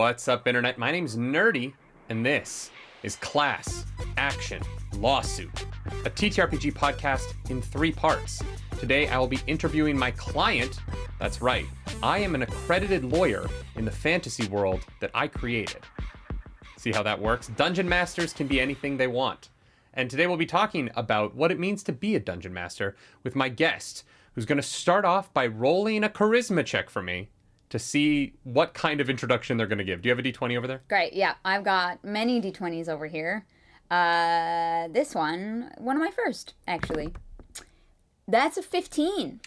What's up, Internet? My name's Nerdy, and this is Class Action Lawsuit, a TTRPG podcast in 3 parts. Today, I will be interviewing my client. That's right, I am an accredited lawyer in the fantasy world that I created. See how that works? Dungeon masters can be anything they want. And today we'll be talking about what it means to be a dungeon master with my guest, who's going to start off by rolling a charisma check for me to see what kind of introduction they're going to give. Do you have a D20 over there? Great, yeah. I've got many D20s over here. This one of my first, actually. That's a 15.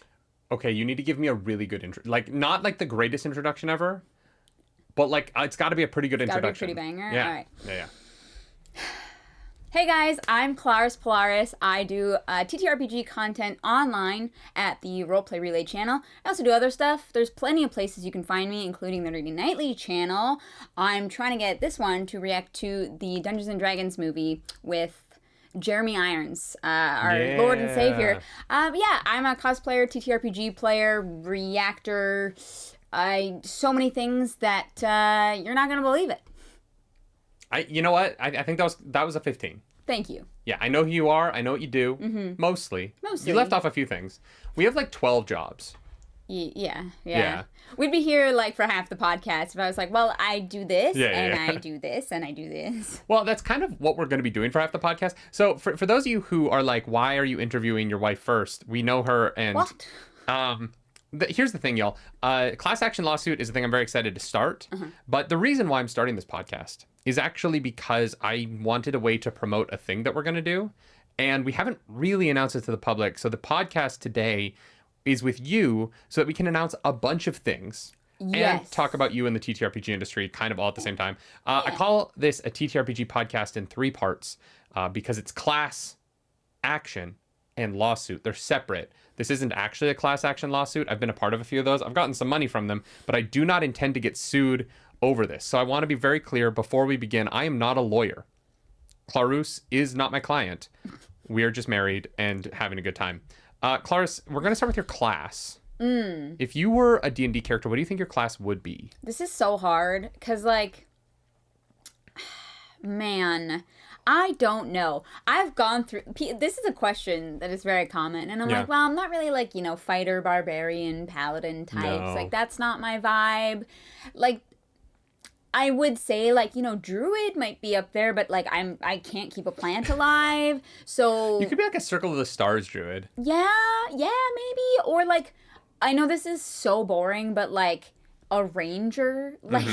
Okay, you need to give me a really good intro. Like, not like the greatest introduction ever, but like, it's got to be a pretty good introduction. Got to be a pretty banger? Yeah. All right. Yeah. Hey guys, I'm Clarus Polaris. I do TTRPG content online at the Roleplay Relay channel. I also do other stuff. There's plenty of places you can find me, including the Nerdy Nightly channel. I'm trying to get this one to react to the Dungeons & Dragons movie with Jeremy Irons, our Lord and Savior. I'm a cosplayer, TTRPG player, reactor, so many things that you're not going to believe it. You know what? I think that was a 15. Thank you. Yeah, I know who you are. I know what you do. Mm-hmm. Mostly. You left off a few things. We have like 12 jobs. Yeah. We'd be here like for half the podcast if I was like, well, I do this, I do this, and I do this. Well, that's kind of what we're going to be doing for half the podcast. So for those of you who are like, why are you interviewing your wife first? We know her and... What? Here's the thing, y'all. Class action lawsuit is a thing I'm very excited to start. But the reason why I'm starting this podcast is actually because I wanted a way to promote a thing that we're going to do. And we haven't really announced it to the public. So the podcast today is with you so that we can announce a bunch of things. Yes. And talk about you in the TTRPG industry kind of all at the same time. I call this a TTRPG podcast in 3 parts because it's class, action, and lawsuit. They're separate. This isn't actually a class action lawsuit. I've been a part of a few of those. I've gotten some money from them, but I do not intend to get sued over this. So I want to be very clear before we begin. I am not a lawyer. Clarus is not my client. We are just married and having a good time. Clarus, we're going to start with your class. If you were a D&D character, what do you think your class would be? This is so hard because, like, man, I don't know. I've gone through... This is a question that is very common. And I'm like, well, I'm not really, like, fighter, barbarian, paladin types. No. Like, that's not my vibe. Like, I would say, like, druid might be up there, but, like, I can't keep a plant alive. So... You could be, like, a Circle of the Stars druid. Yeah, maybe. Or, like, I know this is so boring, but, like... a ranger, like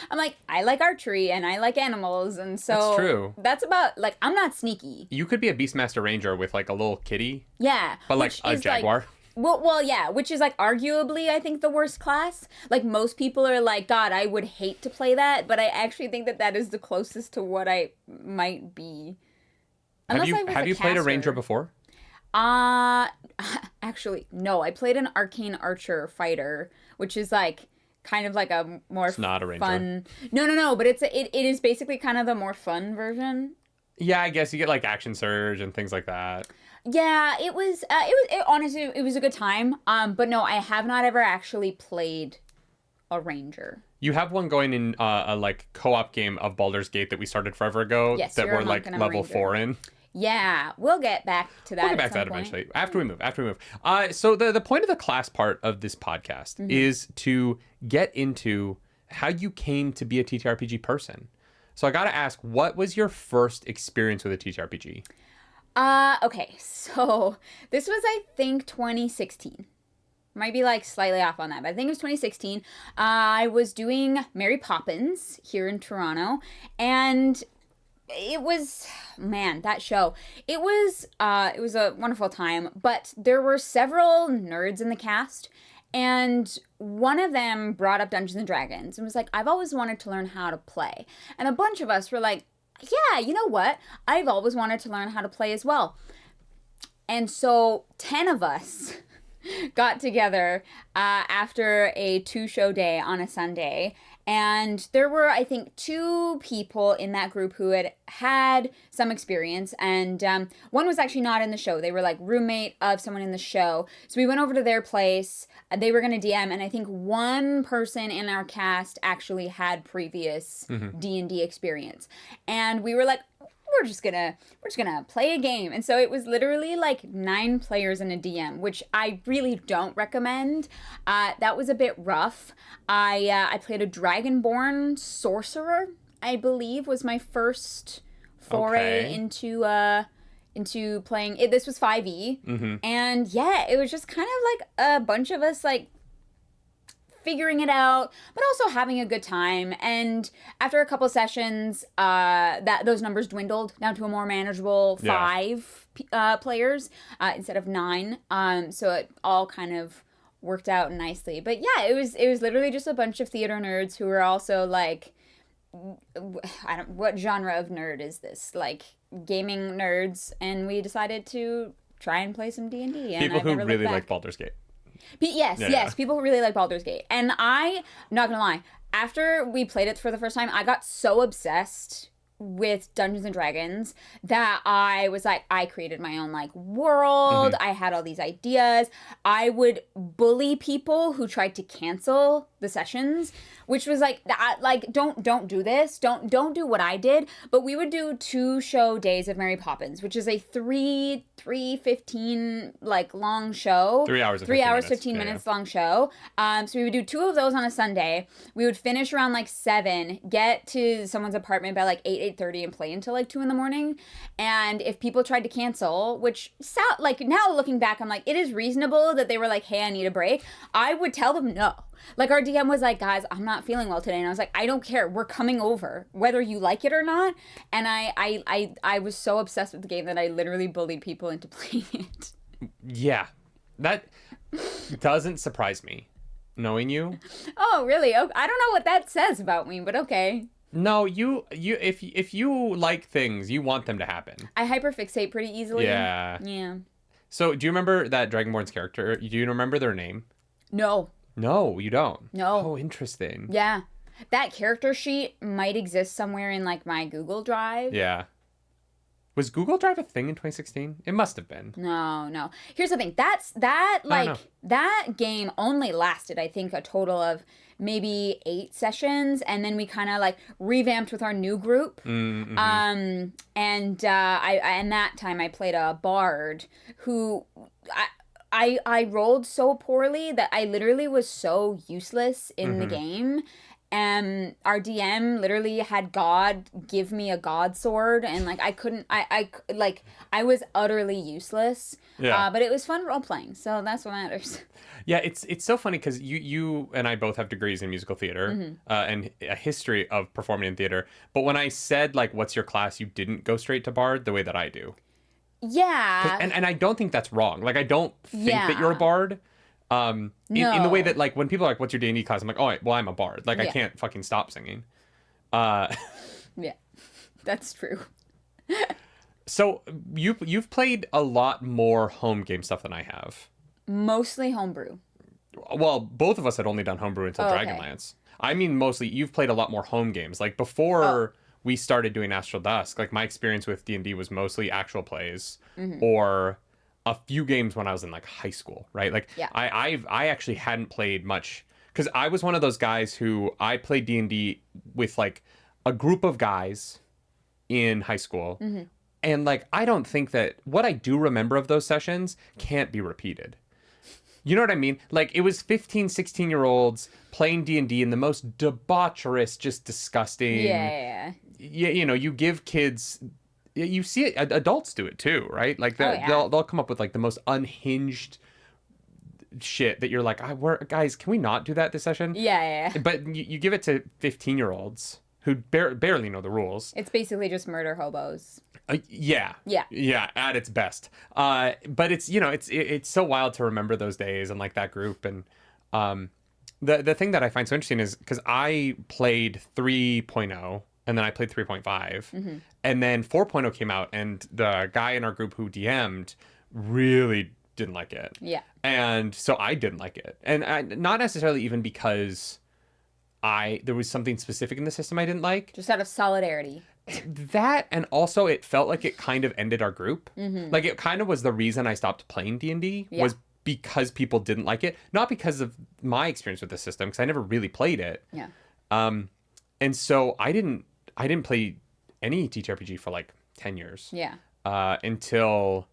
I'm like, I like archery and I like animals, and so that's true. That's about, like, I'm not sneaky. You could be a Beastmaster Ranger with like a little kitty. Yeah, but like a jaguar. Like, well, yeah, which is like arguably I think the worst class. Like most people are like, God, I would hate to play that, but I actually think that is the closest to what I might be. Have you played a ranger before? Actually, no. I played an arcane archer fighter, which is like kind of like a more not a ranger. Fun. No, but it is basically kind of the more fun version. Yeah, I guess you get like action surge and things like that. Yeah, honestly, it was a good time. But no, I have not ever actually played a ranger. You have one going in a like co-op game of Baldur's Gate that we started forever ago. Yes, that we're like level 4 in. Yeah, we'll get back to that. We'll get back to that eventually. After we move. So the point of the class part of this podcast is to get into how you came to be a TTRPG person. So I got to ask, what was your first experience with a TTRPG? Okay, so this was, I think, 2016. Might be like slightly off on that, but I think it was 2016. I was doing Mary Poppins here in Toronto, and it was, man, that show. It was a wonderful time, but there were several nerds in the cast, and one of them brought up Dungeons & Dragons and was like, I've always wanted to learn how to play. And a bunch of us were like, yeah, you know what? I've always wanted to learn how to play as well. And so 10 of us got together after a 2-show day on a Sunday. And there were, I think, 2 people in that group who had some experience. And one was actually not in the show. They were like roommate of someone in the show. So we went over to their place. They were going to DM. And I think one person in our cast actually had previous D&D experience. And we were like, we're just gonna play a game. And so it was literally like 9 players and a DM, which I really don't recommend. That was a bit rough. I played a Dragonborn sorcerer, I believe, was my first foray into playing it. This was 5e. And yeah, it was just kind of like a bunch of us like figuring it out, but also having a good time. And after a couple sessions, those numbers dwindled down to a more manageable 5 players instead of 9. So it all kind of worked out nicely. But yeah, it was literally just a bunch of theater nerds who were also like, what genre of nerd is this? Like gaming nerds, and we decided to try and play some D&D. People who really like Baldur's Gate. Yes, people who really like Baldur's Gate. And I'm not gonna lie, after we played it for the first time, I got so obsessed with Dungeons and Dragons that I was like, I created my own like world. I had all these ideas. I would bully people who tried to cancel the sessions, which was like, don't do this. Don't do what I did. But we would do 2-show days of Mary Poppins, which is a 3:15 like long show. 3 hours. 15 minutes long show. So we would do 2 of those on a Sunday. We would finish around like 7, get to someone's apartment by like 8:30 and play until like 2 a.m. And if people tried to cancel, which like now looking back, I'm like, it is reasonable that they were like, hey, I need a break. I would tell them no. Like our DM was like, guys, I'm not feeling well today. And I was like, I don't care. We're coming over, whether you like it or not. And I was so obsessed with the game that I literally bullied people into playing it. Yeah. That doesn't surprise me, knowing you. Oh, really? Oh, I don't know what that says about me, but okay. No, if you like things, you want them to happen. I hyperfixate pretty easily. Yeah. Yeah. So, do you remember that Dragonborn's character? Do you remember their name? No. No, you don't. No. Oh, interesting. Yeah. That character sheet might exist somewhere in like my Google Drive. Yeah. Was Google Drive a thing in 2016? It must have been. No. Here's the thing. That game only lasted, I think, a total of maybe 8 sessions, and then we kind of like revamped with our new group. And that time I played a bard who I rolled so poorly that I literally was so useless in the game. And our DM literally had God give me a God sword, and like I was utterly useless. Yeah. But it was fun role playing, so that's what matters. Yeah, it's so funny because you and I both have degrees in musical theater and a history of performing in theater. But when I said like, "What's your class?" you didn't go straight to bard the way that I do. Yeah. And I don't think that's wrong. Like I don't think that you're a bard. In the way that like when people are like, what's your D&D class? I'm like, oh, well, I'm a bard. Like I can't fucking stop singing. Yeah, that's true. So you've played a lot more home game stuff than I have. Mostly homebrew. Well, both of us had only done homebrew until Dragonlance. I mean, mostly you've played a lot more home games. Like before we started doing Astral Dusk, like my experience with D&D was mostly actual plays or a few games when I was in like high school, right? Like I actually hadn't played much because I was one of those guys who I played D&D with like a group of guys in high school. And like, I don't think that what I do remember of those sessions can't be repeated. You know what I mean? Like it was 15, 16-year-olds playing D&D in the most debaucherous, just disgusting. Yeah. You know, you give kids... You see it, adults do it too, right? Like they'll come up with like the most unhinged shit that you're like, guys, can we not do that this session? Yeah. But you give it to 15-year-olds who barely know the rules. It's basically just murder hobos. Yeah, at its best. But it's, you know, it's so wild to remember those days and like that group. And the thing that I find so interesting is because I played 3.0 and then I played 3.5 and then 4.0 came out, and the guy in our group who DM'd really didn't like it. Yeah. And so I didn't like it. And not necessarily even because there was something specific in the system I didn't like. Just out of solidarity. That, and also it felt like it kind of ended our group. Like it kind of was the reason I stopped playing D&D was because people didn't like it, not because of my experience with the system, because I never really played it. Yeah. And so I didn't play any TTRPG for like 10 years. Yeah. Until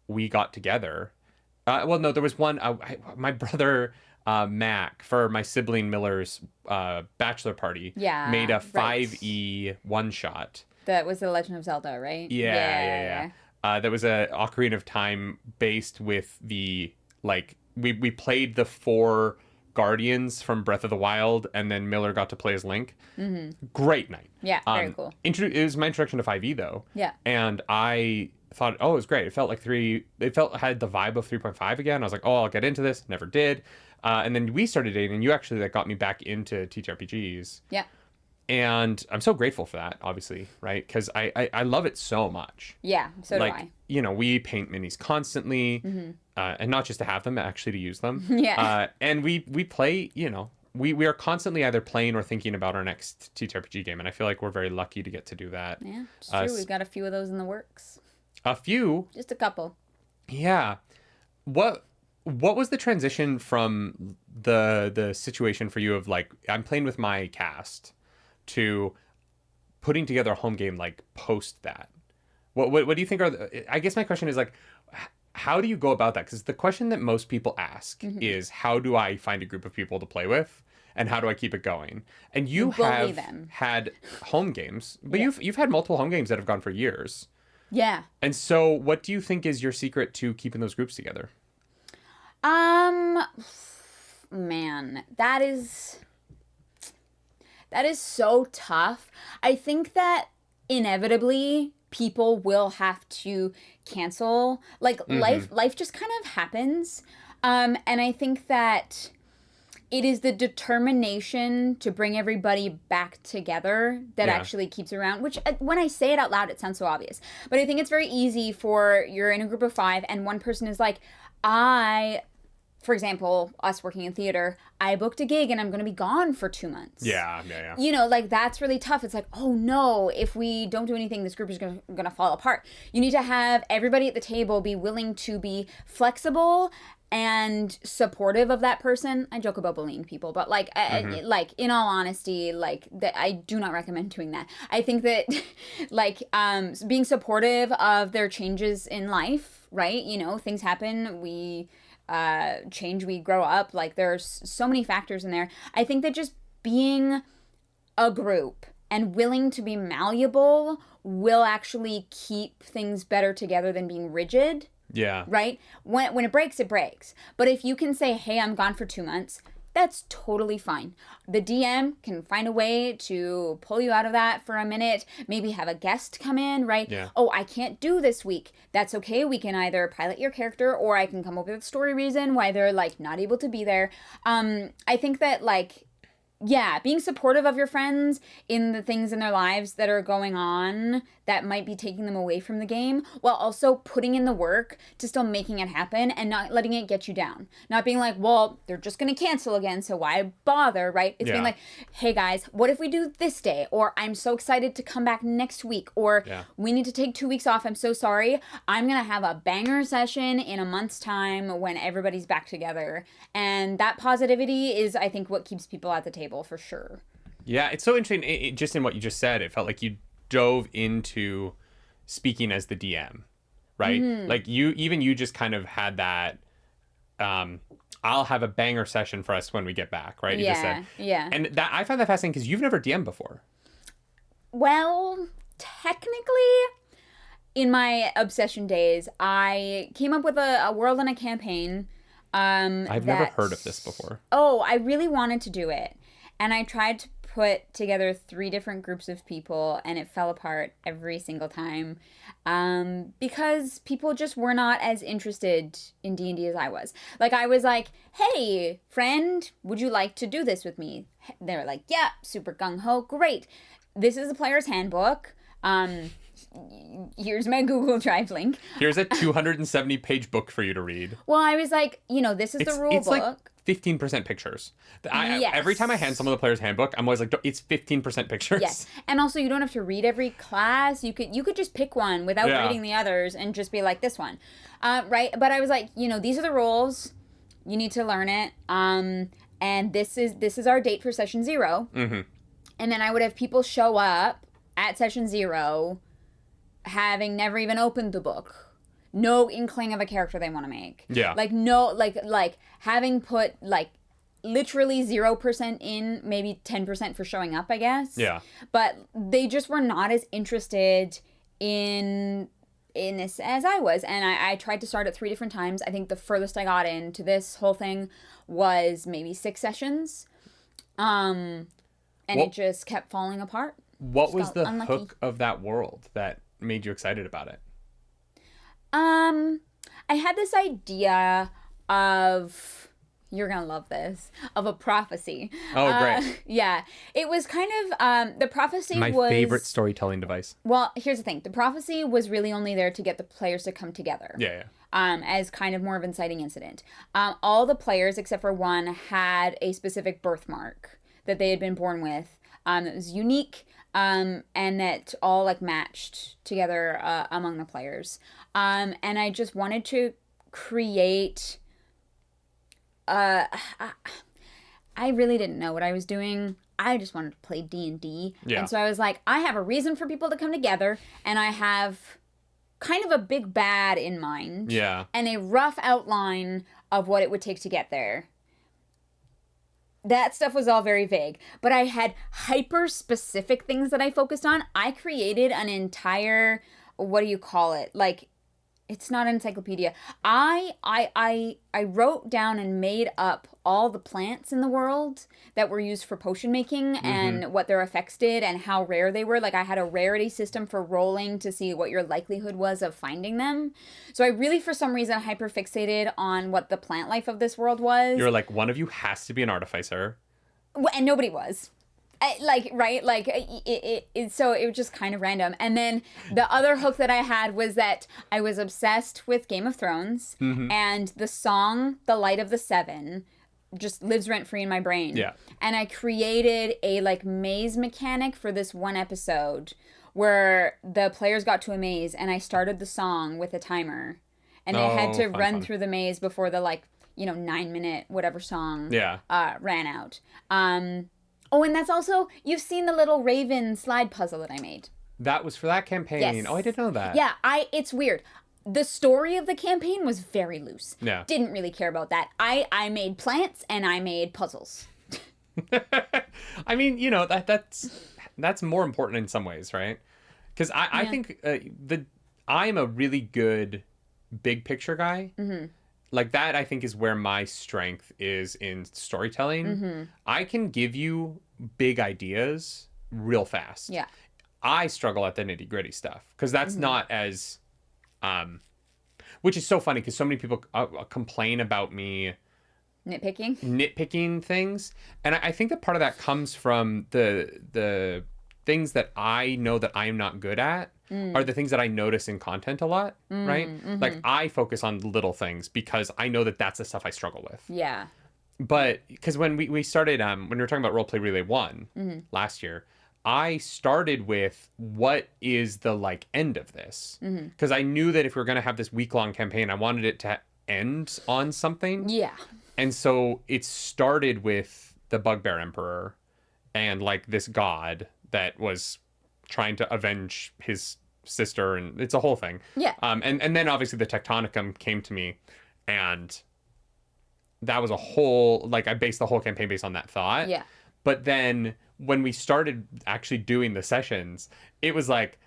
we got together. Well, no, there was one. My brother Mac, for my sibling Miller's bachelor party, made a 5e one shot. That was the Legend of Zelda, right? Yeah. That was a Ocarina of Time based with the like we played the 4 Guardians from Breath of the Wild, and then Miller got to play as Link. Great night. Yeah, very cool. It was my introduction to 5e though. Yeah. And I thought, oh, it was great. It felt like had the vibe of 3.5 again. I was like, oh, I'll get into this. Never did. And then we started dating, and you actually got me back into TTRPGs. Yeah. And I'm so grateful for that, obviously, right? Because I love it so much. Yeah, so do I. You know, we paint minis constantly, and not just to have them, actually to use them. Yeah. And we play, you know, we are constantly either playing or thinking about our next TTRPG game, and I feel like we're very lucky to get to do that. Yeah, it's true. We've got a few of those in the works. A few? Just a couple. Yeah. What was the transition from the situation for you of like, I'm playing with my cast, to putting together a home game like post that? What do you think I guess my question is like, how do you go about that? Because the question that most people ask is, how do I find a group of people to play with, and how do I keep it going? And you have had home games, but you've had multiple home games that have gone for years. Yeah. And so what do you think is your secret to keeping those groups together? Man, that is so tough. I think that inevitably people will have to cancel. Like life just kind of happens. And I think that it is the determination to bring everybody back together that actually keeps it around, which when I say it out loud, it sounds so obvious. But I think it's very easy for you're in a group of 5 and one person is like, for example, us working in theater, I booked a gig and I'm going to be gone for 2 months. Yeah. You know, like that's really tough. It's like, oh no, if we don't do anything, this group is going to fall apart. You need to have everybody at the table be willing to be flexible and supportive of that person. I joke about bullying people, but like, like in all honesty, like that, I do not recommend doing that. I think that like being supportive of their changes in life, right? You know, things happen. We change, we grow up. Like there's so many factors in there. I think that just being a group and willing to be malleable will actually keep things better together than being rigid. Yeah. Right? When it breaks, it breaks. But if you can say, hey, I'm gone for 2 months, that's totally fine. The DM can find a way to pull you out of that for a minute, maybe have a guest come in, right? Yeah. Oh, I can't do this week. That's okay. We can either pilot your character or I can come up with a story reason why they're like not able to be there. I think that like, yeah, being supportive of your friends in the things in their lives that are going on that might be taking them away from the game, while also putting in the work to still making it happen and not letting it get you down. Not being like, well, they're just going to cancel again, so why bother, right? It's being like, hey guys, what if we do this day? Or I'm so excited to come back next week. Or we need to take 2 weeks off. I'm so sorry. I'm going to have a banger session in a month's time when everybody's back together. And that positivity is, I think, what keeps people at the table for sure. Yeah, it's so interesting. Just in what you just said, it felt like you dove into speaking as the DM, right? Like you just kind of had that, I'll have a banger session for us when we get back, right? You just said. Yeah. And that I find that fascinating because you've never DM'd before. Well, technically, in my obsession days, I came up with a world and a campaign. I've never heard of this before. Oh, I really wanted to do it. And I tried to put together 3 different groups of people, and it fell apart every single time because people just were not as interested in D&D as I was. Like, I was like, hey, friend, would you like to do this with me? They were like, yeah, super gung-ho, great. This is a player's handbook. here's my Google Drive link. Here's a 270-page book for you to read. Well, I was like, this is the rule book. Like 15% pictures. Yes. Every time I hand someone the player's handbook, I'm always like, it's 15% pictures. Yes. And also, you don't have to read every class. You could just pick one without reading the others and just be like, this one. Right? But I was like, these are the rules. You need to learn it. And this is our date for session 0. Mm-hmm. And then I would have people show up at session 0 having never even opened the book. No inkling of a character they want to make. Yeah. Like, no, like having put, like, literally 0% in, maybe 10% for showing up, I guess. Yeah. But they just were not as interested in this as I was. And I tried to start it 3 different times. I think the furthest I got into this whole thing was maybe 6 sessions. And it just kept falling apart. What was the hook of that world that made you excited about it? I had this idea of, you're gonna love this, of a prophecy. Oh, great. Yeah. It was kind of, the prophecy was... My favorite storytelling device. Well, here's the thing. The prophecy was really only there to get the players to come together. Yeah. As kind of more of an inciting incident. All the players, except for one, had a specific birthmark that they had been born with that was unique, and that all, like, matched together among the players. And I just wanted to create... I really didn't know what I was doing. I just wanted to play D&D. Yeah. And so I was like, I have a reason for people to come together, and I have kind of a big bad in mind. Yeah. And a rough outline of what it would take to get there. That stuff was all very vague, but I had hyper-specific things that I focused on. I created an entire, what do you call it? Like, it's not an encyclopedia. I wrote down and made up all the plants in the world that were used for potion making and what their effects did and how rare they were. Like, I had a rarity system for rolling to see what your likelihood was of finding them. So I really, for some reason, hyper-fixated on what the plant life of this world was. You're like, one of you has to be an artificer. And nobody was. Right? Like, so it was just kind of random. And then the other hook that I had was that I was obsessed with Game of Thrones, and the song, The Light of the Seven, just lives rent-free in my brain. Yeah. And I created a, like, maze mechanic for this one episode where the players got to a maze, and I started the song with a timer. And they had to run through the maze before the, like, 9-minute whatever song ran out. Oh, and that's also, you've seen the little Raven slide puzzle that I made. That was for that campaign. Yes. Oh, I didn't know that. Yeah, it's weird. The story of the campaign was very loose. Yeah. Didn't really care about that. I made plants and I made puzzles. I mean, that's more important in some ways, right? Because I think I'm a really good big picture guy. Mm-hmm. Like, that, I think, is where my strength is in storytelling. Mm-hmm. I can give you big ideas real fast. Yeah. I struggle at the nitty-gritty stuff because that's not as... which is so funny because so many people complain about me... Nitpicking things. And I think that part of that comes from the things that I know that I'm not good at are the things that I notice in content a lot, right? Mm-hmm. Like, I focus on little things because I know that that's the stuff I struggle with. Yeah. But because when we started, when we were talking about Roleplay Relay 1 last year, I started with what is the, like, end of this? Because I knew that if we were going to have this week-long campaign, I wanted it to end on something. Yeah. And so it started with the Bugbear Emperor and, like, this god that was trying to avenge his sister, and it's a whole thing. Yeah. And then obviously the Tectonicum came to me, and that was a whole, like, I based the whole campaign based on that thought. Yeah. But then when we started actually doing the sessions, it was like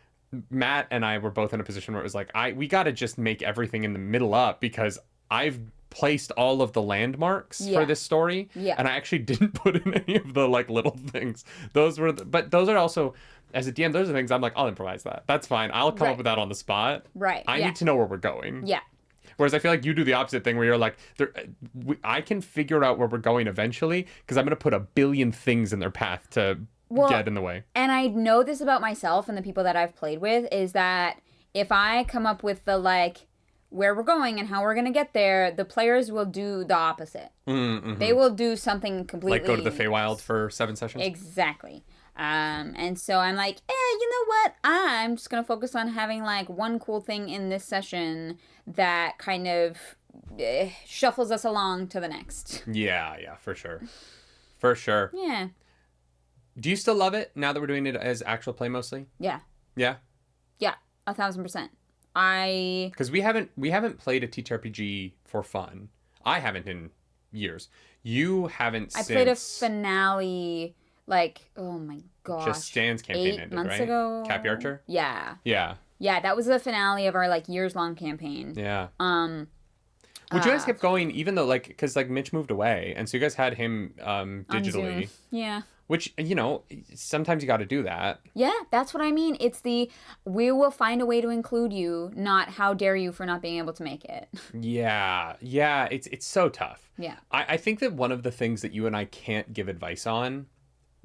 Matt and I were both in a position where it was like, we got to just make everything in the middle up because I've placed all of the landmarks for this story. Yeah. And I actually didn't put in any of the, like, little things. Those were, but those are also, as a DM, those are things I'm like, I'll improvise that. That's fine. I'll come up with that on the spot. Right. I need to know where we're going. Yeah. Whereas I feel like you do the opposite thing where you're like, I can figure out where we're going eventually because I'm going to put a billion things in their path to get in the way. And I know this about myself and the people that I've played with is that if I come up with the like where we're going and how we're going to get there, the players will do the opposite. Mm-hmm. They will do something completely... Like go to the Feywild for 7 sessions? Exactly. And so I'm like, you know what? I'm just going to focus on having like one cool thing in this session that kind of shuffles us along to the next. Yeah, for sure. For sure. Yeah. Do you still love it now that we're doing it as actual play mostly? Yeah. Yeah? Yeah, 1,000%. Because we haven't played a TTRPG for fun. I haven't in years. You haven't since... I played a finale, like, oh my gosh. Just Stan's campaign 8 ended, months right? ago. Cappy Archer? Yeah. Yeah. Yeah, that was the finale of our, like, years-long campaign. Yeah. Would you guys keep going even though, like, because, like, Mitch moved away, and so you guys had him digitally. Yeah. Which, you know, sometimes you got to do that. Yeah, that's what I mean. It's the, we will find a way to include you, not how dare you for not being able to make it. Yeah, it's so tough. Yeah. I think that one of the things that you and I can't give advice on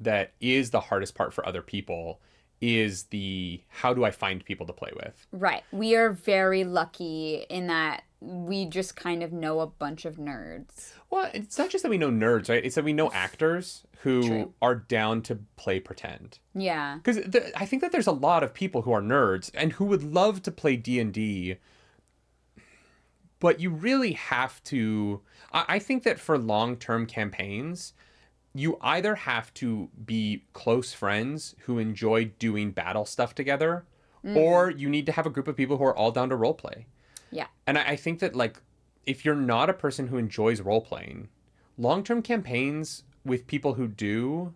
that is the hardest part for other people is the, how do I find people to play with? Right. We are very lucky in that we just kind of know a bunch of nerds. Well, it's not just that we know nerds, right? It's that we know actors who True. are down to play pretend. Yeah. Because I think that there's a lot of people who are nerds and who would love to play D&D, but you really have to... I think that for long-term campaigns, you either have to be close friends who enjoy doing battle stuff together, or you need to have a group of people who are all down to roleplay. Yeah. And I think that, like, if you're not a person who enjoys role-playing, long-term campaigns with people who do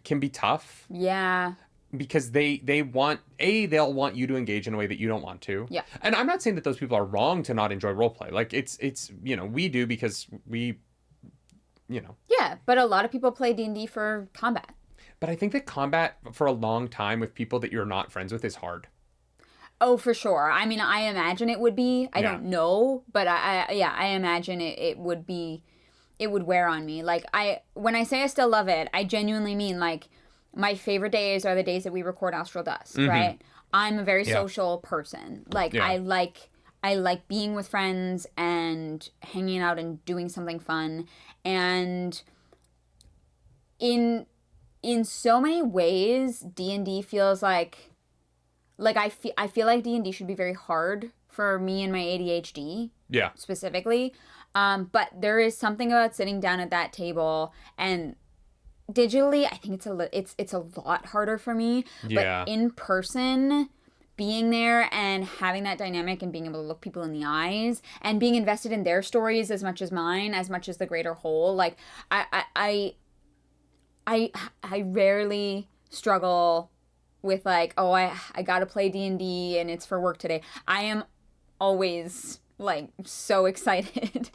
can be tough. Yeah. Because they'll want you to engage in a way that you don't want to. Yeah. And I'm not saying that those people are wrong to not enjoy roleplay. Like, it's you know, we do because we, you know. Yeah, but a lot of people play D&D for combat. But I think that combat for a long time with people that you're not friends with is hard. Oh, for sure. I mean, I imagine it would be. I don't know, but I imagine it would be, it would wear on me. Like, when I say I still love it, I genuinely mean, like, my favorite days are the days that we record Astral Dusk, right? I'm a very social person. Like, I like being with friends and hanging out and doing something fun. And in so many ways, D&D feels like I feel like D&D should be very hard for me and my ADHD. Yeah. Specifically. But there is something about sitting down at that table and digitally, I think it's a lot harder for me. Yeah. But in person, being there and having that dynamic and being able to look people in the eyes and being invested in their stories as much as mine, as much as the greater whole, like I rarely struggle with like, oh, I gotta play D&D and it's for work today. I am always like so excited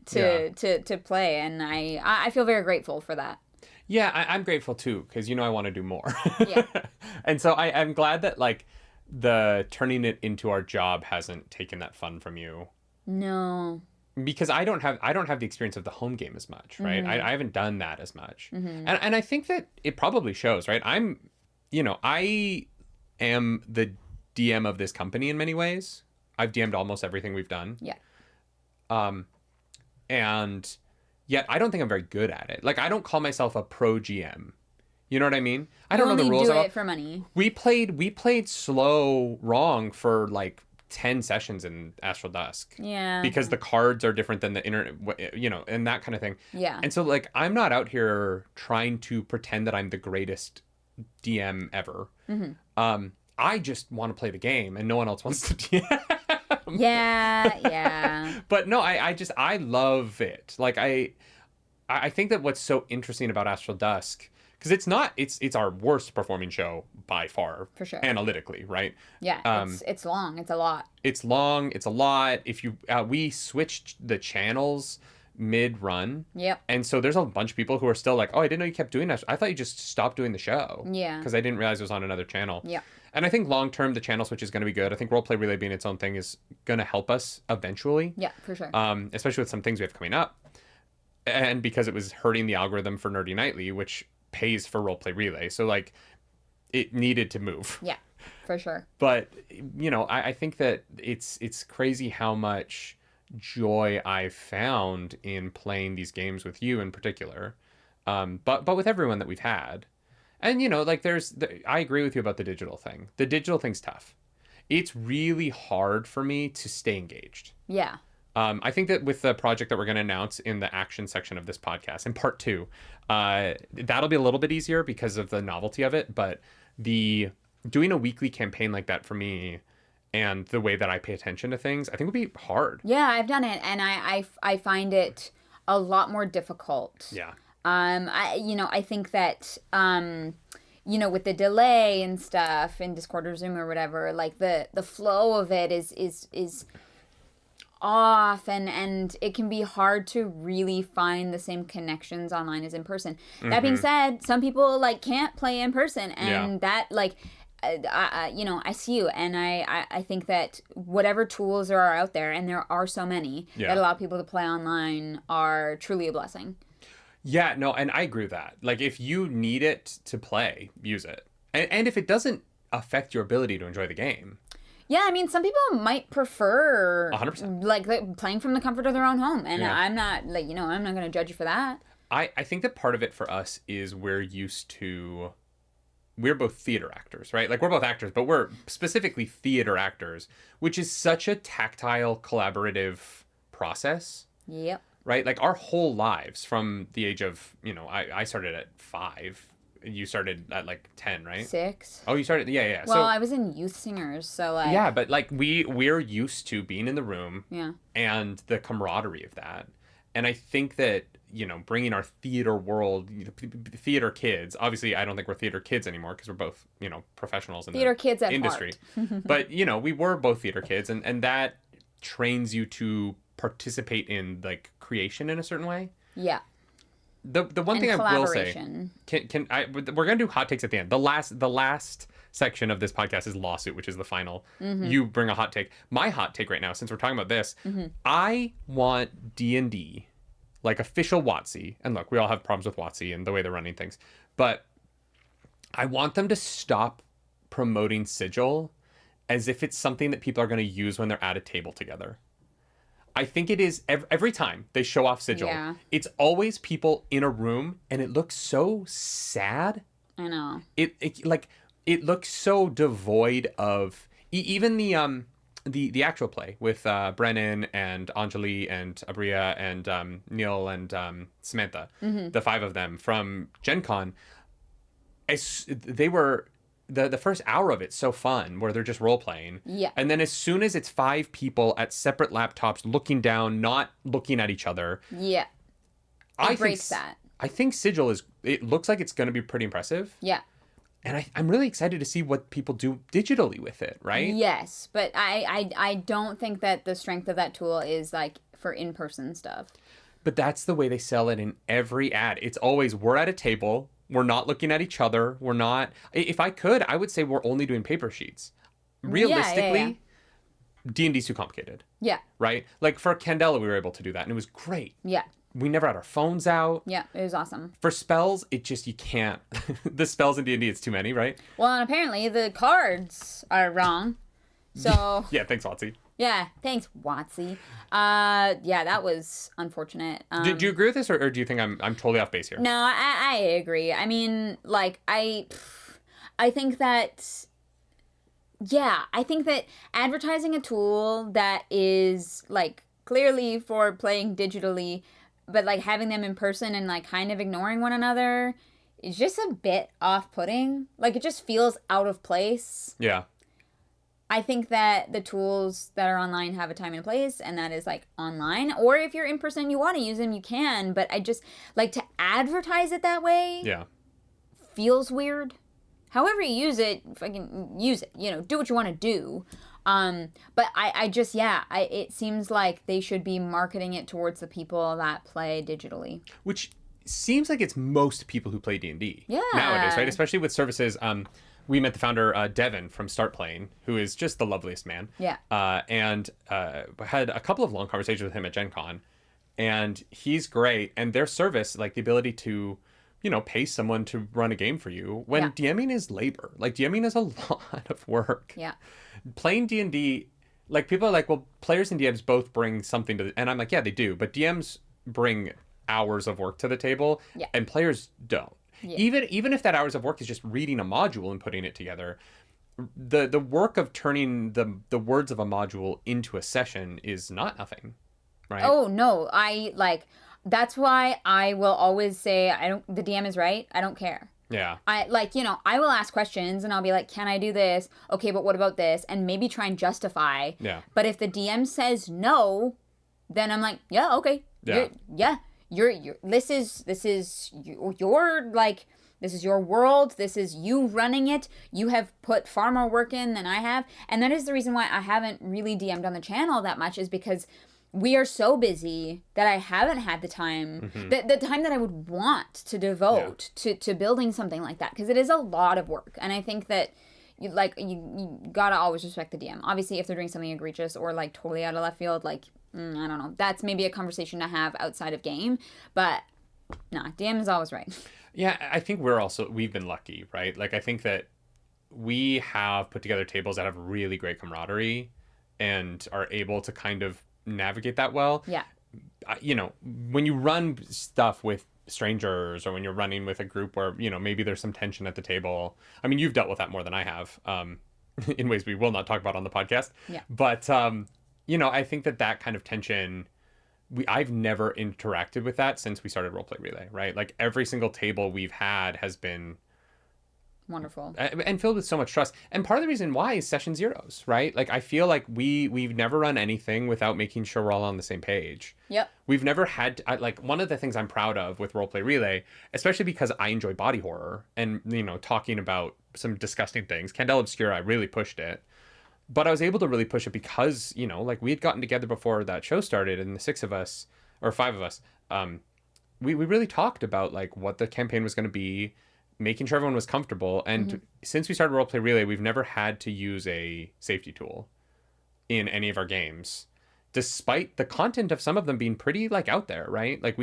to play, and I feel very grateful for that. Yeah, I'm grateful too, because I want to do more. Yeah. And so I'm glad that like the turning it into our job hasn't taken that fun from you. No. Because I don't have the experience of the home game as much, right? I haven't done that as much. And I think that it probably shows, right? I am the DM of this company in many ways. I've DM'd almost everything we've done. Yeah. And yet I don't think I'm very good at it. Like, I don't call myself a pro GM. You know what I mean? I don't know the rules. You only do it for money. We played slow wrong for like 10 sessions in Astral Dusk. Yeah. Because the cards are different than the internet, and that kind of thing. Yeah. And so like, I'm not out here trying to pretend that I'm the greatest DM ever. I just want to play the game and no one else wants to DM. Yeah. But no, I love it. Like I think that what's so interesting about Astral Dusk, because it's our worst performing show by far. For sure. Analytically, right? Yeah. It's long. It's a lot. It's long. It's a lot. If you we switched the channels mid-run. Yep. And so there's a bunch of people who are still like, oh, I didn't know you kept doing that. I thought you just stopped doing the show. Yeah. Because I didn't realize it was on another channel. Yeah. And I think long-term, the channel switch is going to be good. I think Roleplay Relay being its own thing is going to help us eventually. Yeah, for sure. Especially with some things we have coming up. And because it was hurting the algorithm for Nerdy Nightly, which pays for Roleplay Relay. So like it needed to move. Yeah, for sure. But, I think that it's crazy how much joy I've found in playing these games with you in particular. But with everyone that we've had. And, like I agree with you about the digital thing. The digital thing's tough. It's really hard for me to stay engaged. Yeah. I think that with the project that we're going to announce in the action section of this podcast, in part 2, that'll be a little bit easier because of the novelty of it. But doing a weekly campaign like that for me and the way that I pay attention to things, I think would be hard. Yeah, I've done it, and I find it a lot more difficult. Yeah. I think that with the delay and stuff in Discord or Zoom or whatever, like the flow of it is off, and it can be hard to really find the same connections online as in person. That being said, some people like can't play in person, and that like I see you, and I think that whatever tools there are out there, and there are so many that allow people to play online, are truly a blessing. Yeah, no, and I agree with that. Like, if you need it to play, use it. And if it doesn't affect your ability to enjoy the game. Yeah, I mean, some people might prefer 100%. like playing from the comfort of their own home, and I'm not I'm not going to judge you for that. I think that part of it for us is we're both theater actors, right? Like, we're both actors, but we're specifically theater actors, which is such a tactile, collaborative process. Yep. Right? Like, our whole lives from the age of, I started at 5. You started at like 10, right? 6. Oh, you started, yeah. Well, I was in youth singers, so like. Yeah, but like we're used to being in the room. Yeah. And the camaraderie of that. And I think that, bringing our theater world, theater kids, obviously I don't think we're theater kids anymore because we're both, professionals in theater the kids at industry. Heart. But, we were both theater kids, and that trains you to participate in like creation in a certain way. Yeah. The one thing I will say, we're gonna do hot takes at the end. The last section of this podcast is lawsuit, which is the final. You bring a hot take. My hot take right now, since we're talking about this, I want D&D, like official WotC, and look, we all have problems with WotC and the way they're running things, but I want them to stop promoting Sigil as if it's something that people are going to use when they're at a table together. I think it is every time they show off Sigil. Yeah. It's always people in a room, and it looks so sad. I know. It looks so devoid of even the actual play with Brennan and Anjali and Abria and Neil and Samantha, the 5 of them from Gen Con. They were. The first hour of it's so fun where they're just role playing. Yeah. And then as soon as it's 5 people at separate laptops looking down, not looking at each other. Yeah. It breaks that. I think Sigil it looks like it's going to be pretty impressive. Yeah. And I'm really excited to see what people do digitally with it, right? Yes, but I don't think that the strength of that tool is like for in-person stuff. But that's the way they sell it in every ad. It's always, we're at a table. We're not looking at each other. We're not... If I could, I would say we're only doing paper sheets. Realistically, D&D's too complicated. Yeah. Right? Like, for Candela, we were able to do that, and it was great. Yeah. We never had our phones out. Yeah, it was awesome. For spells, you can't. The spells in D&D, it's too many, right? Well, and apparently the cards are wrong. So... Yeah, thanks, WotC. Yeah, thanks, WotC. Yeah, that was unfortunate. Do you agree with this, or do you think I'm totally off base here? No, I agree. I mean, like, I think that, I think that advertising a tool that is, like, clearly for playing digitally, but, like, having them in person and, like, kind of ignoring one another is just a bit off-putting. Like, it just feels out of place. Yeah. I think that the tools that are online have a time and a place, and that is like online. Or if you're in person, you want to use them, you can. But I just like to advertise it that way. Yeah, feels weird. However you use it, fucking use it. Do what you want to do. But it seems like they should be marketing it towards the people that play digitally. Which seems like it's most people who play D&D nowadays, right? Especially with services. We met the founder, Devin, from Start Playing, who is just the loveliest man. Yeah. And had a couple of long conversations with him at Gen Con. And he's great. And their service, like the ability to pay someone to run a game for you when DMing is labor. Like, DMing is a lot of work. Yeah. Playing D&D, like, people are like, well, players and DMs both bring something to and I'm like, yeah, they do. But DMs bring hours of work to the table, and players don't. Yeah. Even if that hours of work is just reading a module and putting it together, the work of turning the words of a module into a session is not nothing, right? Oh, no. That's why I will always say, the DM is right. I don't care. Yeah. I will ask questions and I'll be like, can I do this? Okay, but what about this? And maybe try and justify. Yeah. But if the DM says no, then I'm like, yeah, okay. Yeah. This is your world. This is you running it. You have put far more work in than I have. And that is the reason why I haven't really DM'd on the channel that much, is because we are so busy that I haven't had the time, the time that I would want to devote to building something like that, because it is a lot of work. And I think that you gotta always respect the DM. Obviously, if they're doing something egregious or like totally out of left field, like, I don't know, that's maybe a conversation to have outside of game. But nah, DM is always right. Yeah, I think we've been lucky, right? Like, I think that we have put together tables that have really great camaraderie and are able to kind of navigate that well. Yeah. When you run stuff with strangers, or when you're running with a group where, maybe there's some tension at the table. I mean, you've dealt with that more than I have, in ways we will not talk about on the podcast. Yeah. But, I think that kind of tension, I've never interacted with that since we started Roleplay Relay, right? Like, every single table we've had has been wonderful and filled with so much trust. And part of the reason why is session zeros, right? Like, I feel like we've never run anything without making sure we're all on the same page. Yep. We've never had one of the things I'm proud of with Roleplay Relay, especially because I enjoy body horror and talking about some disgusting things. Candela Obscura, I really pushed it, but I was able to really push it because we had gotten together before that show started, and the 6 of us or 5 of us, we really talked about like what the campaign was going to be, making sure everyone was comfortable. And since we started Roleplay Relay, we've never had to use a safety tool in any of our games, despite the content of some of them being pretty like out there, right? Like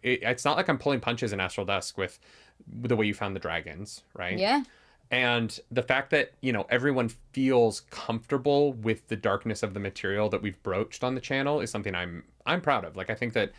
it's not like I'm pulling punches in Astral Dusk with the way you found the dragons, right? Yeah. And the fact that, everyone feels comfortable with the darkness of the material that we've broached on the channel is something I'm proud of. Like, I think that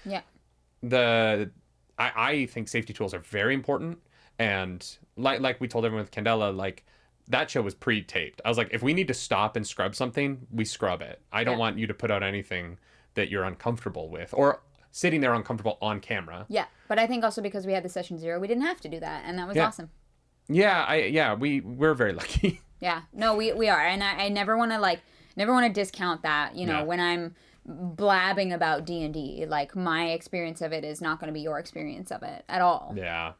I think safety tools are very important. And like we told everyone with Candela, like, that show was pre-taped. I was like, if we need to stop and scrub something, we scrub it. I don't want you to put out anything that you're uncomfortable with or sitting there uncomfortable on camera. Yeah, but I think also because we had the session 0, we didn't have to do that, and that was awesome. Yeah, we're very lucky. Yeah, no, we are, and I never want to discount that. When I'm blabbing about D&D, like, my experience of it is not going to be your experience of it at all. Yeah.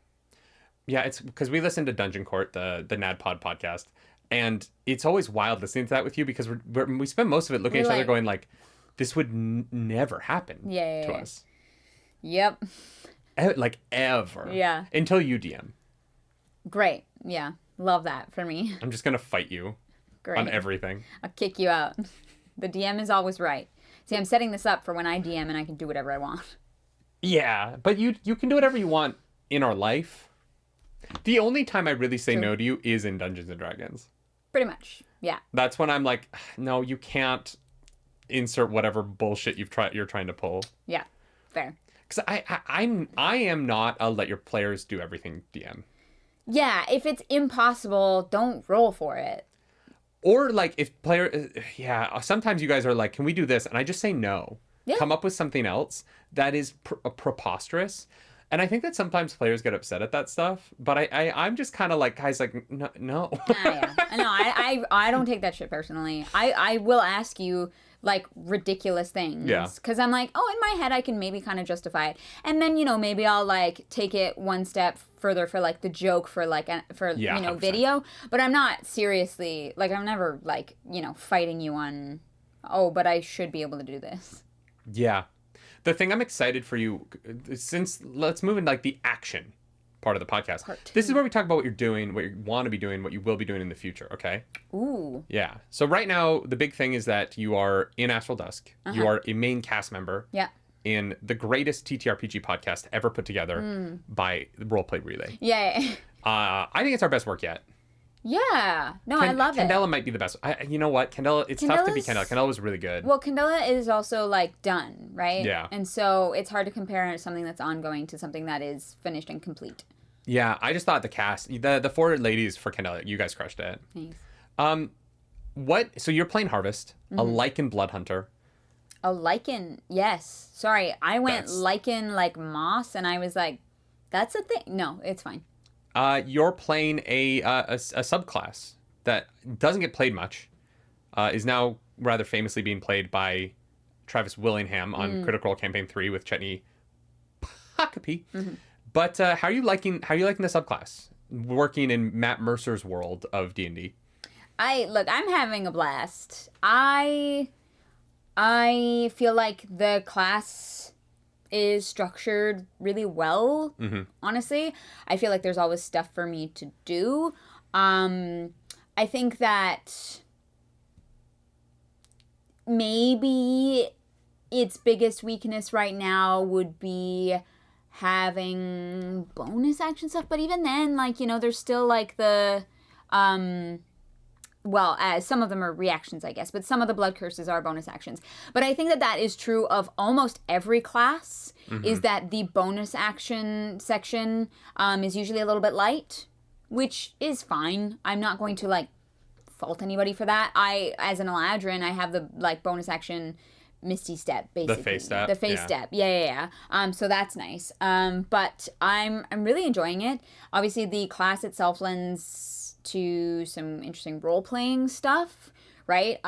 Yeah, it's because we listen to Dungeon Court, the NADPOD podcast, and it's always wild listening to that with you because we spend most of it looking at each other going like, this would never happen to us. Yep. Like, ever. Yeah. Until you DM. Great. Yeah. Love that for me. I'm just going to fight you on everything. I'll kick you out. The DM is always right. See, I'm setting this up for when I DM and I can do whatever I want. Yeah, but you can do whatever you want in our life. The only time I really say no to you is in Dungeons and Dragons. Pretty much, yeah. That's when I'm like, no, you can't insert whatever bullshit you're trying to pull. Yeah, fair. Because I am not a let your players do everything DM. Yeah, if it's impossible, don't roll for it. Or like if sometimes you guys are like, can we do this? And I just say no. Yeah. Come up with something else that is preposterous. And I think that sometimes players get upset at that stuff, but I'm just kind of like, guys, like, no. No, I don't take that shit personally. I will ask you, like, ridiculous things. Yeah. Because I'm like, in my head, I can maybe kind of justify it. And then, maybe I'll, like, take it one step further for, like, the joke for, like, 100%. Video. But I'm not seriously, like, I'm never, like, fighting you on, but I should be able to do this. Yeah. The thing I'm excited for you, let's move into like the action part of the podcast. This is where we talk about what you're doing, what you want to be doing, what you will be doing in the future, okay? Ooh. Yeah. So right now, the big thing is that you are in Astral Dusk. You are a main cast member in the greatest TTRPG podcast ever put together by Roleplay Relay. Yeah. I think it's our best work yet. Yeah. No, I love it. Candela might be the best. You know what? Candela, it's tough to beat Candela. Candela was really good. Well, Candela is also, like, done, right? Yeah. And so it's hard to compare something that's ongoing to something that is finished and complete. Yeah, I just thought the cast, the 4 ladies for Candela, you guys crushed it. Thanks. So you're playing Harvest, a Lycan Blood Hunter. A Lycan, yes. Sorry, I went Lycan like Moss, and I was like, that's a thing. No, it's fine. You're playing a subclass that doesn't get played much, is now rather famously being played by Travis Willingham on Critical Role Campaign 3 with Chetney Huckabee. But how are you liking the subclass? Working in Matt Mercer's world of D&D. I'm having a blast. I feel like the class is structured really well. Honestly, I feel like there's always stuff for me to do. I think that maybe its biggest weakness right now would be having bonus action stuff, but even then, like, you know, there's still like the some of them are reactions, I guess, but some of the blood curses are bonus actions. But I think that is true of almost every class, is that the bonus action section is usually a little bit light, which is fine. I'm not going to, like, fault anybody for that. As an Eladrin, I have the, like, bonus action Misty Step, basically. The Phase Step. The Phase Step. Yeah. So that's nice. But I'm really enjoying it. Obviously, the class itself lends to some interesting role-playing stuff, right?